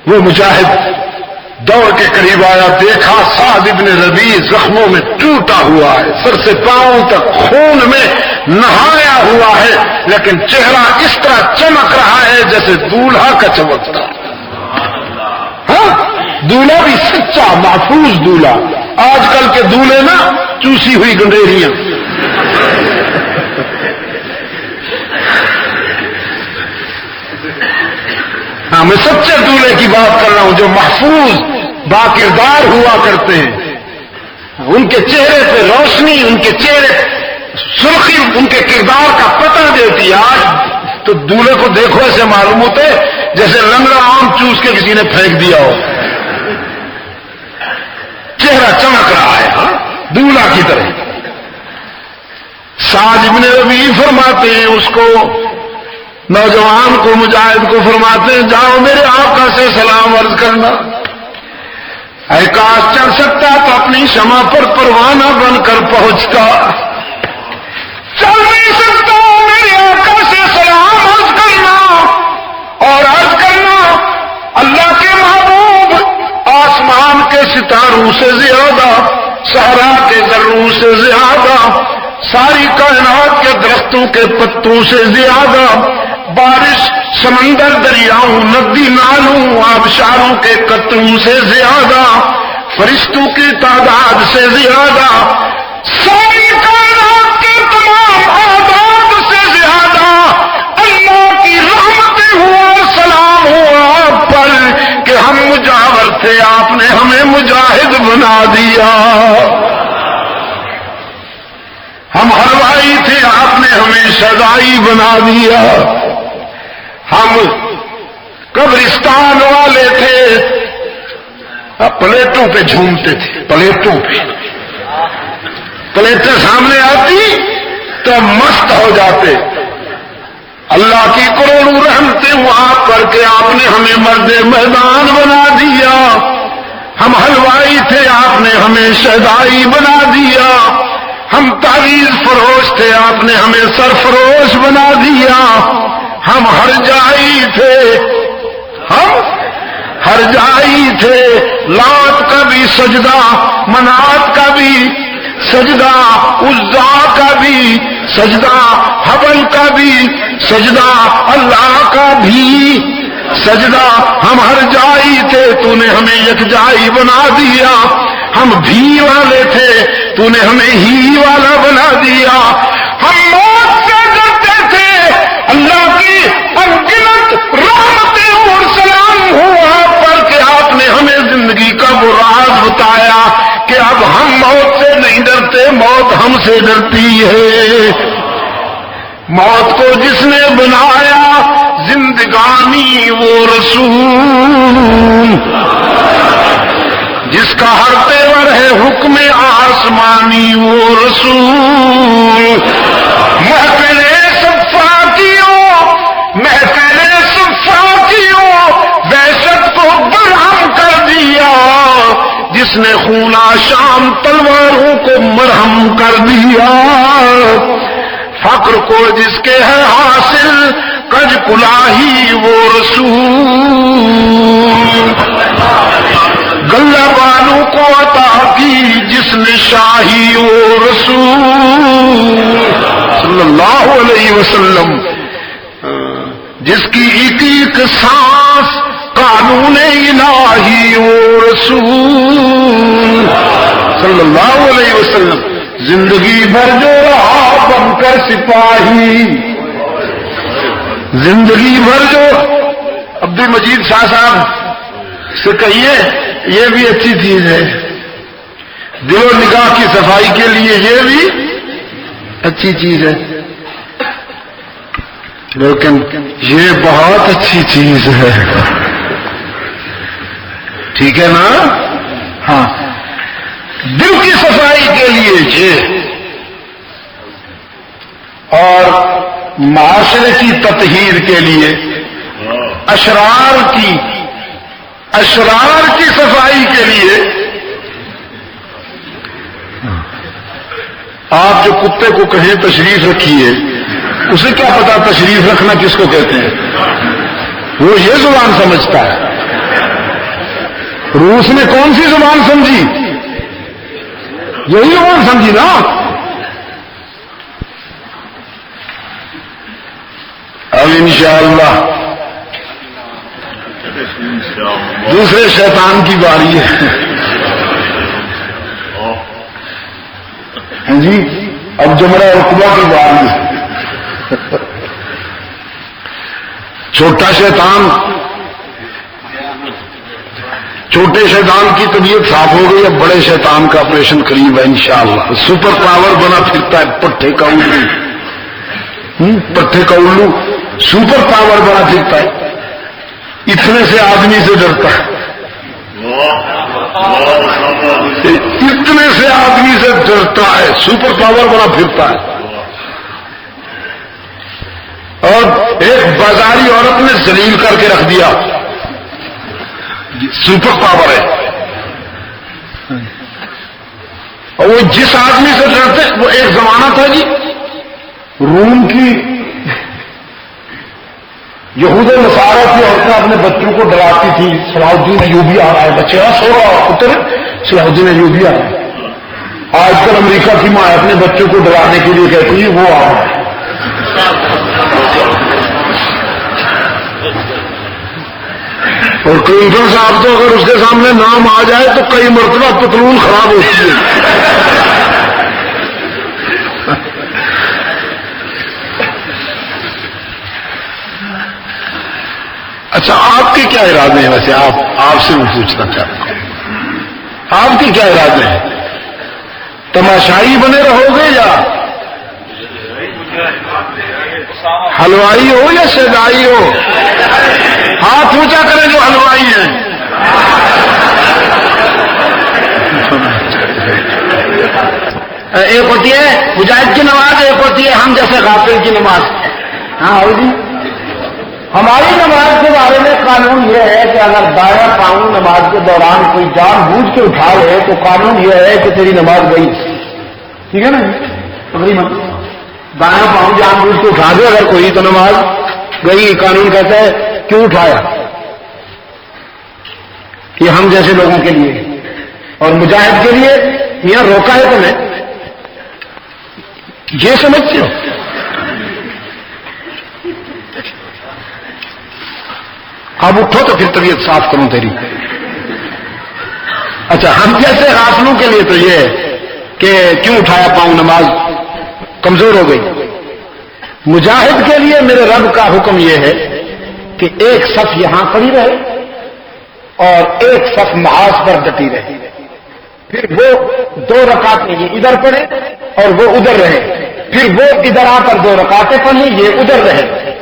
S2: وہ مجاہد دوڑ کے قریب آیا، دیکھا سعد ابن ربیع زخموں میں ٹوٹا ہوا ہے، سر سے پاؤں تک خون میں نہایا ہوا ہے، لیکن چہرہ اس طرح چمک رہا ہے جیسے دولہا کا چمکتا. ہاں دولہا بھی سچا محفوظ دولہا. آج کل کے دولہے نا چوسی ہوئی گنڈیریاں. ہاں میں سچے دولہے کی بات کر رہا ہوں جو محفوظ باکردار ہوا کرتے ہیں. ان کے چہرے پہ روشنی، ان کے چہرے سرخی ان کے کردار کا پتہ دیتی ہے. آج تو دولہے کو دیکھو ایسے معلوم ہوتے جیسے لنگڑا آم چوس کے کسی نے پھینک دیا ہو. چہرہ چمک رہا ہے ہاں دولہا کی طرح. سعد ابن ربیع فرماتے ہیں اس کو، نوجوان کو، مجاہد کو فرماتے ہیں جاؤ میرے آقا سے سلام عرض کرنا. اے کاش چل سکتا تو اپنی شمع پر پروانہ بن کر پہنچتا. چل نہیں سکتا، میرے آقا سے سلام عرض کرنا اور عرض کرنا اللہ کے محبوب آسمان کے ستاروں سے زیادہ، صحرا کے ذروں سے زیادہ، ساری کائنات کے درختوں کے پتوں سے زیادہ، بارش سمندر دریاؤں ندی نالوں آبشاروں کے قطروں سے زیادہ، فرشتوں کی تعداد سے زیادہ، ساری کائنات کے تمام آداد سے زیادہ اللہ کی رحمتیں ہوا، سلام ہوا آپ پر کہ ہم مجاور تھے، آپ نے ہمیں مجاہد بنا دیا. ہم حلوائی تھے، آپ نے ہمیں شہدائی بنا دیا. ہم قبرستان والے تھے، پلیٹوں پہ جھومتے تھے، پلیٹوں پہ. پلیٹیں سامنے آتی تو مست ہو جاتے. اللہ کی کروڑوں رحمتیں وہاں پر کہ آپ نے ہمیں مرد میدان بنا دیا. ہم حلوائی تھے، آپ نے ہمیں شہدائی بنا دیا. ہم تعویذ فروش تھے، آپ نے ہمیں سرفروش بنا دیا. ہم ہر جائی تھے، ہم ہر جائی تھے. لات کا بھی سجدہ، منات کا بھی سجدہ، عزا کا بھی سجدہ، حبل کا بھی سجدہ، اللہ کا بھی سجدہ. ہم ہر جائی تھے، تو نے ہمیں یک جائی بنا دیا. ہم بھی والے تھے، تو نے ہمیں ہی والا بنا دیا. ہم موت سے ڈرتے تھے، اللہ کی انگنت رحمتیں اور سلام ہوا پر کہ آپ نے ہمیں زندگی کا وہ راز بتایا کہ اب ہم موت سے نہیں ڈرتے، موت ہم سے ڈرتی ہے. موت کو جس نے بنایا زندگانی وہ رسول جس کا ہر تیور ہے حکم آسمانی وہ رسول محفل صفاقیوں وحشت کو برہم کر دیا جس نے خونہ شام تلواروں کو مرہم کر دیا فقر کو جس کے ہے حاصل کج کلاہی وہ رسول گلہ والوں کو عطا کی جس نے شاہی وہ رسول صلی اللہ علیہ وسلم جس کی ایک ایک سانس قانون الہی وہ رسول صلی اللہ علیہ وسلم زندگی بھر جو رہا بن کر سپاہی زندگی بھر جو عبد المجید شاہ صاحب سے کہیے یہ بھی اچھی چیز ہے دل و نگاہ کی صفائی کے لیے یہ بھی اچھی چیز ہے لیکن یہ بہت اچھی چیز ہے ٹھیک ہے نا ہاں دل کی صفائی کے لیے یہ اور معاشرے کی تطہیر کے لیے اشرار کی صفائی کے لیے آپ جو کتے کو کہیں تشریف رکھیے اسے کیا پتا تشریف رکھنا کس کو کہتے ہیں وہ یہ زبان سمجھتا ہے روس نے کون سی زبان سمجھی یہی زبان سمجھی نا اب انشاءاللہ دوسرے شیطان کی باری ہے جی اب جمرہ عقبہ کی باری ہے چھوٹا شیطان چھوٹے شیطان کی طبیعت صاف ہو گئی اب بڑے شیطان کا آپریشن قریب ہے انشاءاللہ سپر پاور بنا پھرتا ہے پٹھے کا الو سپر پاور بنا پھرتا ہے اتنے سے آدمی سے ڈرتا ہے اتنے سے آدمی سے ڈرتا ہے سپر پاور بنا پھرتا ہے اور ایک بازاری عورت نے ذلیل کر کے رکھ دیا سپر پاور ہے اور وہ جس آدمی سے ڈرتے وہ ایک زمانہ تھا جی روم کی یہود و نصارہ کی عورتیں اپنے بچوں کو ڈراتی تھی صلاح الدین ایوبی آ رہا ہے بچے سو رہا پتر صلاح الدین ایوبی آ رہا ہے آج کل امریکہ کی ماں اپنے بچوں کو ڈرانے کے لیے کہتی ہے وہ آ رہا ہے اور کلنٹن صاحب تو اگر اس کے سامنے نام آ جائے تو کئی مرتبہ پتلون خراب ہوتی ہے اچھا آپ کے کیا ارادے ہیں ویسے آپ سے میں پوچھنا چاہتا ہوں آپ کے کیا ارادے ہیں تماشائی بنے رہو گے یا حلوائی ہو یا شیدائی ہو ہاتھ اونچا کریں جو حلوائی ہیں ایک ہوتی ہے مجاہد کی نماز ایک ہوتی ہے ہم جیسے غافل کی نماز ہاں ہو جی ہماری نماز کے بارے میں قانون یہ ہے کہ اگر دایاں پاؤں نماز کے دوران کوئی جان بوجھ کے اٹھا لے تو قانون یہ ہے کہ تیری نماز گئی ٹھیک ہے نا تقریباً دایاں پاؤں جان بوجھ کے اٹھا دے اگر کوئی تو نماز گئی قانون کہتا ہے کیوں اٹھایا یہ ہم جیسے لوگوں کے لیے اور مجاہد کے لیے یہاں روکا ہے تمہیں یہ سمجھتے ہو اب اٹھو تو پھر طبیعت صاف کروں تیری اچھا ہم جیسے غافلوں کے لیے تو یہ ہے کہ کیوں اٹھایا پاؤں نماز کمزور ہو گئی مجاہد کے لیے میرے رب کا حکم یہ ہے کہ ایک صف یہاں کھڑی رہے اور ایک صف محاذ پر ڈٹی رہے پھر وہ 2 رکعتیں یہ ادھر پڑھے اور وہ ادھر رہے پھر وہ ادھر آ کر 2 رکعتیں پڑھیں یہ ادھر رہے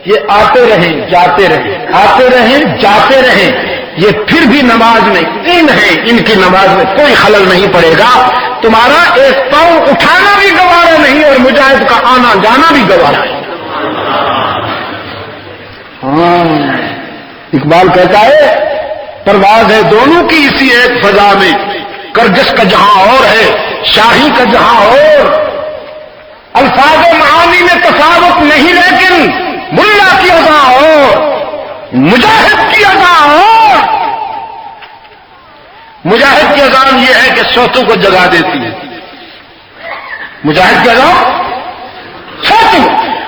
S1: یہ آتے رہیں جاتے رہیں، آتے رہیں جاتے رہیں، یہ پھر بھی نماز میں ان ہیں، ان کی نماز میں کوئی خلل نہیں پڑے گا. تمہارا ایک پاؤں اٹھانا بھی گوارا نہیں اور مجاہد کا آنا جانا بھی گوارا نہیں. ہاں اقبال کہتا ہے پرواز ہے دونوں کی اسی ایک فضا میں، کرگس کا جہاں اور ہے شاہی کا جہاں اور. الفاظ و معانی میں تفاوت نہیں لیکن ملا کی اذا اور مجاہد کی اذا اور. مجاہد کی اذان یہ ہے کہ سوتوں کو جگا دیتی ہے. مجاہد کی اذان سوتوں.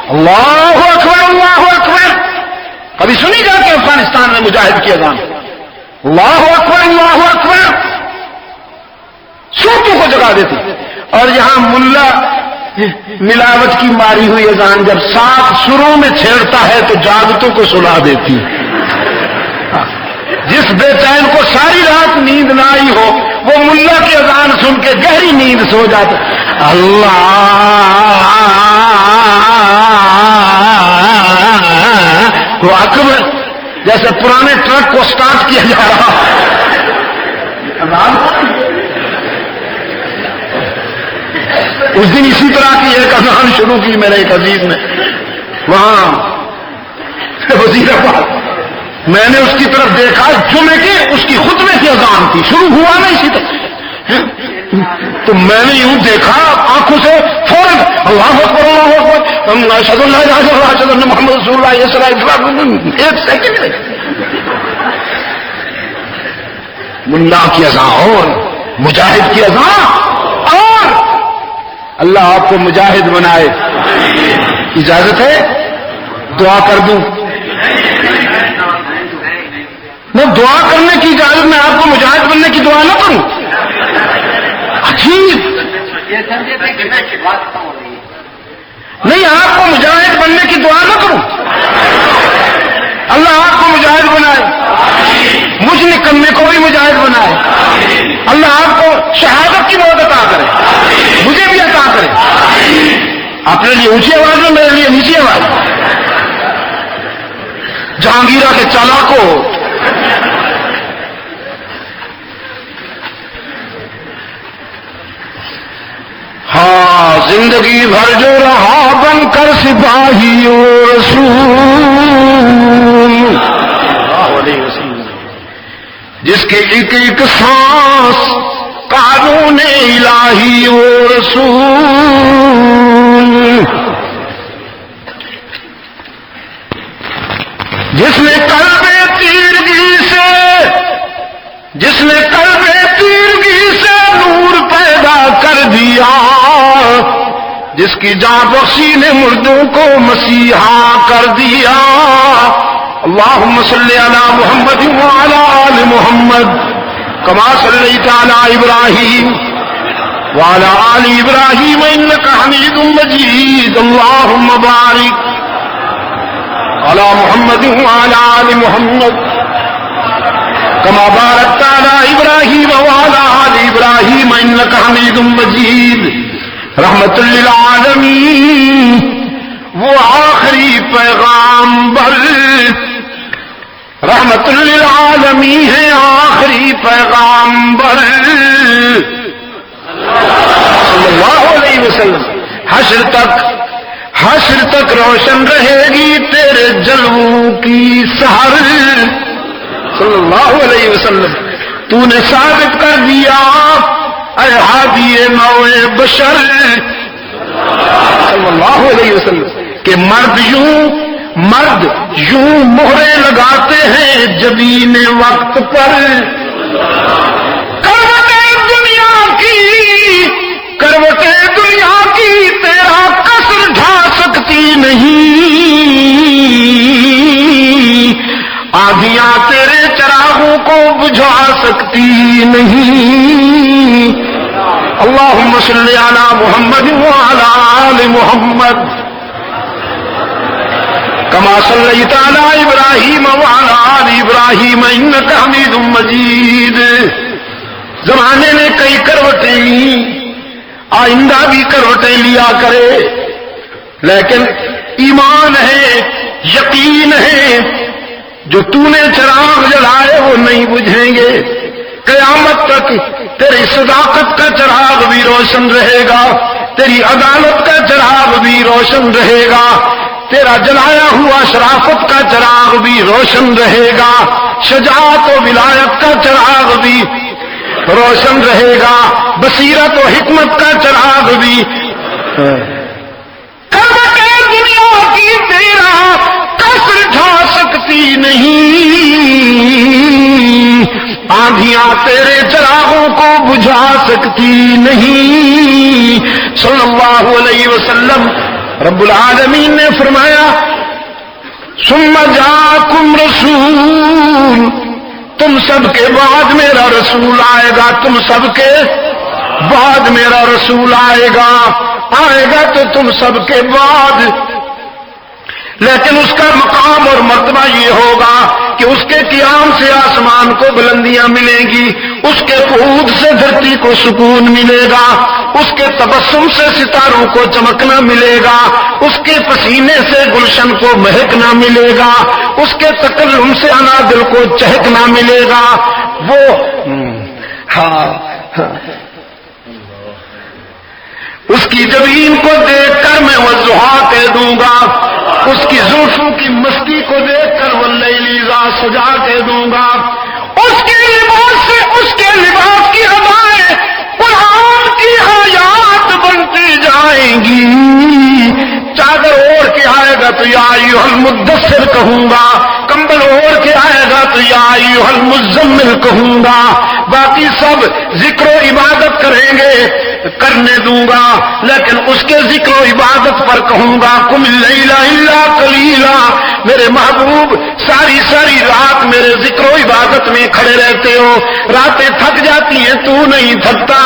S1: اللہ اکبر اللہ اکبر. کبھی سنی جاتی ہے افغانستان میں مجاہد کی اذان؟ اللہ اکبر اللہ اکبر سوتوں کو جگا دیتی. اور یہاں ملا ملاوٹ کی ماری ہوئی اذان جب 7 سروں میں چھیڑتا ہے تو جاگتوں کو سلا دیتی. جس بے چین کو ساری رات نیند نہ آئی ہو وہ ملا کی اذان سن کے گہری نیند سو جاتا. اللہ کو اکبر جیسے پرانے ٹرک کو سٹارٹ کیا جا رہا. اس دن اسی طرح کی ایک اذان شروع کی میرے ایک عزیز نے وہاں وزیرآباد. میں نے اس کی طرف دیکھا جمعے کی اس کی خطبے کی اذان تھی، شروع ہوا نا اسی طرح. تو میں نے یوں دیکھا آنکھوں سے فوراً اللہ اکبر اللہ اکبر اشہد ان لا الہ الا اللہ اشہد ان محمد رسول اللہ. یہ سرا ایک سیکنڈ میں ملا کی اذان اور مجاہد کی اذان اور. اللہ آپ کو مجاہد بنائے. اجازت ہے دعا کر دوں؟ میں دعا کرنے کی اجازت میں آپ کو مجاہد بننے کی دعا نہ کروں؟ عجیب. نہیں آپ کو مجاہد بننے کی دعا نہ کروں؟ اللہ آپ کو مجاہد بنائے، مجھ نکمے کو بھی مجاہد بنائے. اللہ آپ کو شہادت کی موت عطا کرے، مجھے بھی عطا کرے. اپنے لیے اونچی آواز میں، میرے لیے نیچی آواز. جہانگیرہ کے چالاکوں ہاں زندگی بھر جو رہا بن کر سپاہی و رسول، جس کے ایک ایک سانس قانون الہی و رسول. جس نے قلب تیرگی سے نور پیدا کر دیا، جس کی جان بخشی نے مردوں کو مسیحا کر دیا. اللہم صلی علی محمد وعلی آل محمد کما صلیت علی ابراہیم وعلی آل ابراہیم انک حمید مجید. اللہم بارک علی محمد وعلی آل محمد کما بارکت علی ابراہیم وعلی آل ابراہیم انک حمید مجید. رحمت للعالمین وہ آخری پیغامبر، رحمت للعالمین ہے آخری پیغامبر صلی اللہ علیہ وسلم. حشر تک روشن رہے گی تیرے جلووں کی سحر صلی اللہ علیہ وسلم. تو نے ثابت کر دیا اے ہادی نوع بشر صلی اللہ علیہ وسلم کہ مرد یوں مہرے لگاتے ہیں جبین وقت پر. کروٹیں دنیا کی تیرا قصر ڈھا سکتی نہیں، آندھیاں تیرے چراغوں کو بجھا سکتی نہیں. اللہم صلی علی محمد وعلی آل محمد کما صلیت علی ابراہیم وعلی آل ابراہیم انک حمید مجید. زمانے نے کئی کروٹیں لی، آئندہ بھی کروٹیں لیا کرے، لیکن ایمان ہے
S2: یقین ہے جو تو نے چراغ جلائے وہ نہیں بجھیں گے، قیامت تک تیری صداقت کا چراغ بھی روشن رہے گا، تیری عدالت کا چراغ بھی روشن رہے گا، تیرا جلایا ہوا شرافت کا چراغ بھی روشن رہے گا، شجاعت و ولایت کا چراغ بھی روشن رہے گا، بصیرت و حکمت کا چراغ بھی دنیا کی تیرا کسر ڈھا سکتی نہیں، آندھیاں تیرے چراغوں کو بجھا سکتی نہیں۔ صلی اللہ علیہ وسلم رب العالمین نے فرمایا ثم جاءکم رسول، تم سب کے بعد میرا رسول آئے گا، تم سب کے بعد میرا رسول آئے گا تو تم سب کے بعد، لیکن اس کا مقام اور مرتبہ یہ ہوگا کہ اس کے قیام سے آسمان کو بلندیاں ملیں گی، اس کے قعود سے دھرتی کو سکون ملے گا، اس کے تبسم سے ستاروں کو چمکنا ملے گا، اس کے پسینے سے گلشن کو مہکنا ملے گا، اس کے تکلم سے انادل کو چہکنا ملے گا۔ وہ اس کی جبین کو دیکھ کر میں والضحیٰ کہہ دوں گا، اس کی زلفوں کی مستی کو دیکھ کر واللیل اذا سجا کہہ دوں گا، اس کے لباس سے اس کے لباس کی ادائیں قرآن کی آیات بنتی جائیں گی۔ چادر اوڑھ کے آئے گا تو یا ایھا المدثر کہوں گا، کمبل اوڑھ کے آئے گا تو یا ایھا المزمل کہوں گا، باقی سب ذکر و عبادت کریں گے، کرنے دوں گا، لیکن اس کے ذکر و عبادت پر کہوں گا قم اللیل الا قلیلا، میرے محبوب ساری ساری رات میرے ذکر و عبادت میں کھڑے رہتے ہو، راتیں تھک جاتی ہیں تو نہیں تھکتا،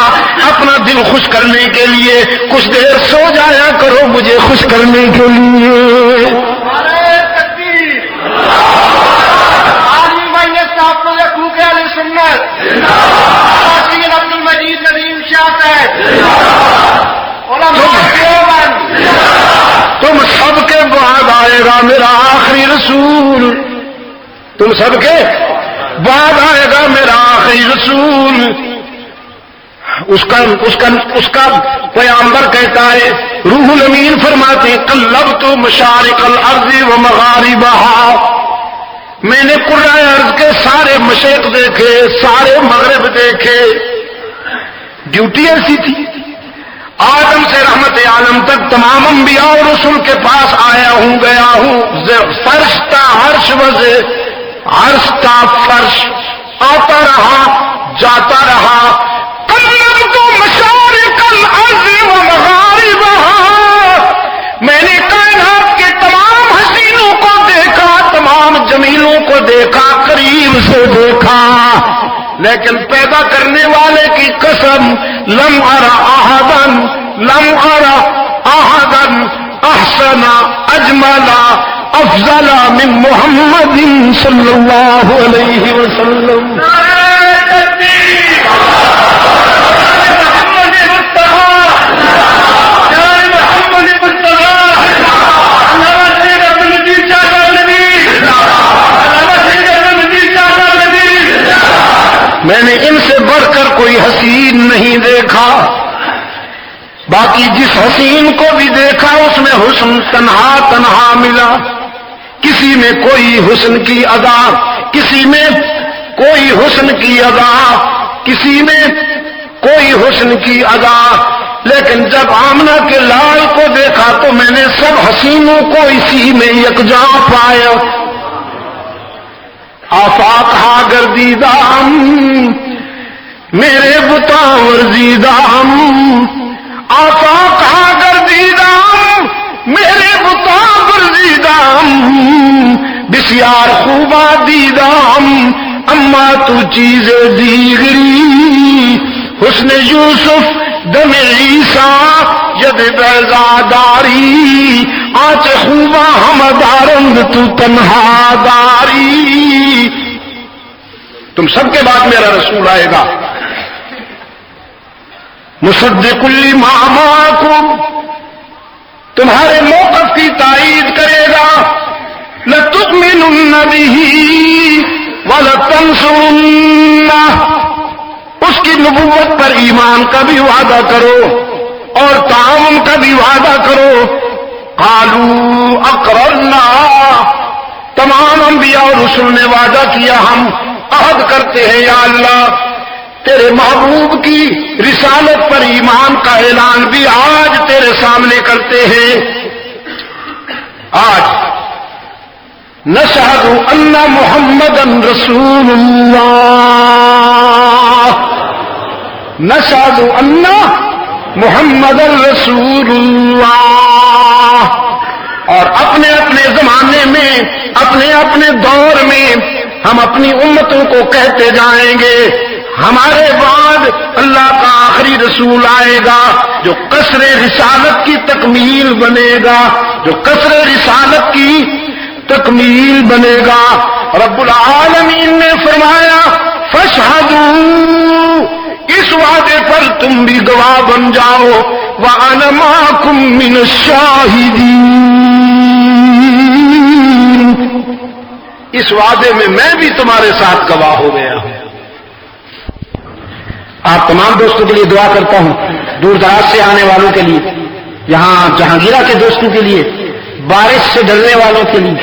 S2: اپنا دل خوش کرنے کے لیے کچھ دیر سو جایا کرو مجھے خوش کرنے کے لیے۔ تم سب کے بعد آئے گا میرا آخری رسول، تم سب کے بعد آئے گا میرا آخری رسول۔ اس کا پیغمبر کہتا ہے، روح الامین فرماتے ہیں قلبت مشارق الارض و مغاربہا، میں نے قرۂ ارض کے سارے مشرق دیکھے، سارے مغرب دیکھے۔ ڈیوٹی ایسی تھی، آدم سے رحمت عالم تک تمام انبیاء اور رسول کے پاس آیا ہوں گیا ہوں، فرش تا عرش وزے، عرش تا فرش، آتا رہا جاتا رہا۔ قلبت مشارق الارض و مغاربہا، میں نے کائنات کے تمام حسینوں کو دیکھا، تمام جمیلوں کو دیکھا، قریب سے دیکھا، لیکن پیدا کرنے والے کی قسم لم ارى احدا احسن اجمل افضل من محمد صلی اللہ علیہ وسلم۔ میں نے ان سے بڑھ کر کوئی حسین نہیں دیکھا، باقی جس حسین کو بھی دیکھا اس میں حسن تنہا تنہا ملا، کسی میں کوئی حسن کی ادا، کسی میں کوئی حسن کی ادا، کسی میں کوئی حسن کی ادا، لیکن جب آمنہ کے لال کو دیکھا تو میں نے سب حسینوں کو اسی میں یکجا پایا۔ آفاق ہا گردیدہ میرے بتا ورزیدہ، آفاق ہا گردیدہ میرے بتا ورزیدہ، بسیار خوبا دیدہ اما تو چیز دیگری، حسن یوسف دم عیسیٰ ید بیضاداری، آج خوبا ہم دارند تو تنہا داری۔ تم سب کے بعد میرا رسول آئے گا، مصدق لما معکم، تمہارے موقف کی تائید کرے گا، لَتُؤْمِنُنَّ بِهِ وَلَتَنْصُرُنَّهُ، اس کی نبوت پر ایمان کا بھی وعدہ کرو اور تعاون کا بھی وعدہ کرو. قالوا اقررنا، تمام انبیاء اور رسول نے وعدہ کیا ہم عہد کرتے ہیں یا اللہ تیرے محبوب کی رسالت پر ایمان کا اعلان بھی آج تیرے سامنے کرتے ہیں. آج نشہد ان محمدا رسول اللہ، نشہد ان محمد رسول اللہ. اور اپنے اپنے زمانے میں اپنے اپنے دور میں ہم اپنی امتوں کو کہتے جائیں گے ہمارے بعد اللہ کا آخری رسول آئے گا جو قصر رسالت کی تکمیل بنے گا، جو قصر رسالت کی تکمیل بنے گا. رب العالمین نے فرمایا فاشہدوا، اس وعدے پر تم بھی گواہ بن جاؤ. وَأَنَا مَعَكُمْ مِنَ الشَّاهِدِينَ، اس وعدے میں میں بھی تمہارے ساتھ گواہ ہو گیا ہوں. آپ تمام دوستوں کے لیے دعا کرتا ہوں، دور دراز سے آنے والوں کے لیے، یہاں جہانگیرہ کے دوستوں کے لیے، بارش سے ڈرنے والوں کے لیے،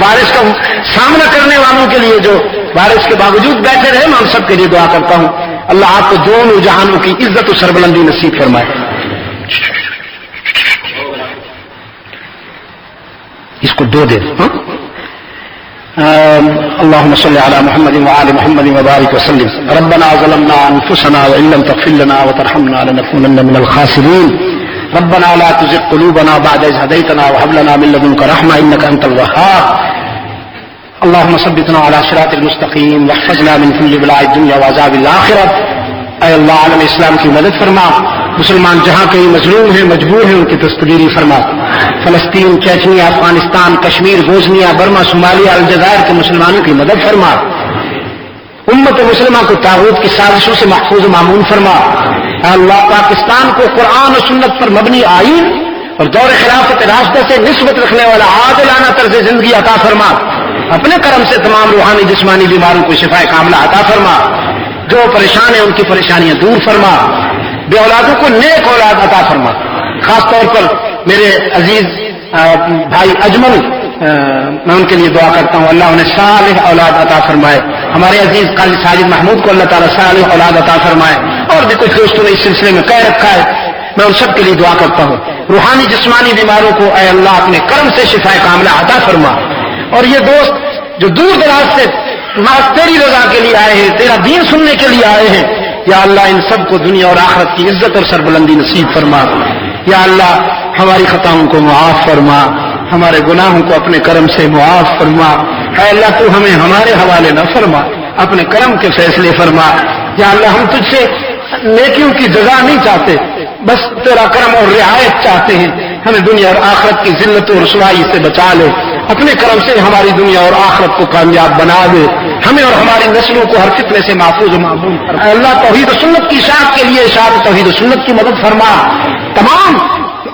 S2: بارش کا سامنا کرنے والوں کے لیے جو بارش کے باوجود بیٹھے رہے، میں ان سب کے لیے دعا کرتا ہوں اللہ آپ کو دونوں جہانوں کی عزت و سربلندی نصیب فرمائے. اس کو دو دے اللهم صل على محمد وعلى محمد وبارك وسلم. ربنا ظلمنا انفسنا وان لم تغفر لنا وترحمنا لنكونن من الخاسرين. ربنا لا تزغ قلوبنا بعد إذ هديتنا وهب لنا من لدنك رحمة إنك أنت الوهاب. اللهم ثبتنا على صراط المستقيم واحفظنا من كل بلاء الدنيا وعذاب الآخرة. اے اللہ عالم اسلام کی مدد فرما، مسلمان جہاں کہیں مظلوم ہیں مجبور ہیں ان کی دستگیری فرما. فلسطین، Chechnya, Afghanistan, Kashmir, Bosnia, Burma, Somalia, الجزائر کے مسلمانوں کی مدد فرما. امت مسلمہ کو طاغوت کی سازشوں سے محفوظ و معمون فرما. اے اللہ پاکستان کو قرآن و سنت پر مبنی آئین اور دور خلافت راشدہ سے نسبت رکھنے والا عادلانہ طرز زندگی عطا فرما. اپنے کرم سے تمام روحانی جسمانی بیماروں کو شفا کاملہ عطا فرما. جو پریشان ہیں ان کی پریشانیاں دور فرما. بے اولادوں کو نیک اولاد عطا فرما. خاص طور پر میرے عزیز بھائی اجمل، میں ان کے لیے دعا کرتا ہوں اللہ انہیں صالح اولاد عطا فرمائے. ہمارے عزیز قاضی ساجد محمود کو اللہ تعالیٰ صالح اولاد عطا فرمائے. اور بھی کچھ دوستوں نے اس سلسلے میں کہہ رکھا ہے، میں ان سب کے لیے دعا کرتا ہوں. روحانی جسمانی بیماروں کو اے اللہ اپنے کرم سے شفا کاملہ عطا فرما. اور یہ دوست جو دور دراز سے تیری رضا کے لیے آئے ہیں، تیرا دین سننے کے لیے آئے ہیں، یا اللہ ان سب کو دنیا اور آخرت کی عزت اور سربلندی نصیب فرما. یا اللہ ہماری خطاؤں کو معاف فرما، ہمارے گناہوں کو اپنے کرم سے معاف فرما. اے اللہ تو ہمیں ہمارے حوالے نہ فرما، اپنے کرم کے فیصلے فرما. یا اللہ ہم تجھ سے نیکیوں کی جزا نہیں چاہتے، بس تیرا کرم اور رعایت چاہتے ہیں. ہمیں دنیا اور آخرت کی ذلت و رسوائی سے بچا لے. اپنے کرم سے ہماری دنیا اور آخرت کو کامیاب بنا دے. ہمیں اور ہماری نسلوں کو ہر فتنے سے محفوظ و معمون فرما. اے اللہ توحید و سنت کی اشاعت کے لیے اشاعت توحید و سنت کی مدد فرما. تمام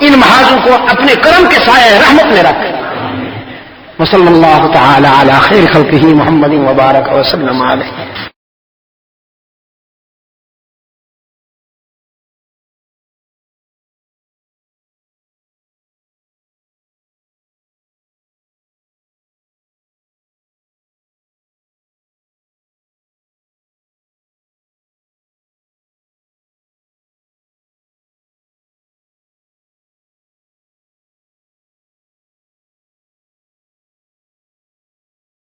S2: ان محاذوں کو اپنے کرم کے سائے رحمت میں رکھ. وصلی اللہ تعالی علی خیر خلقہ محمد وبارک وسلم علیہ.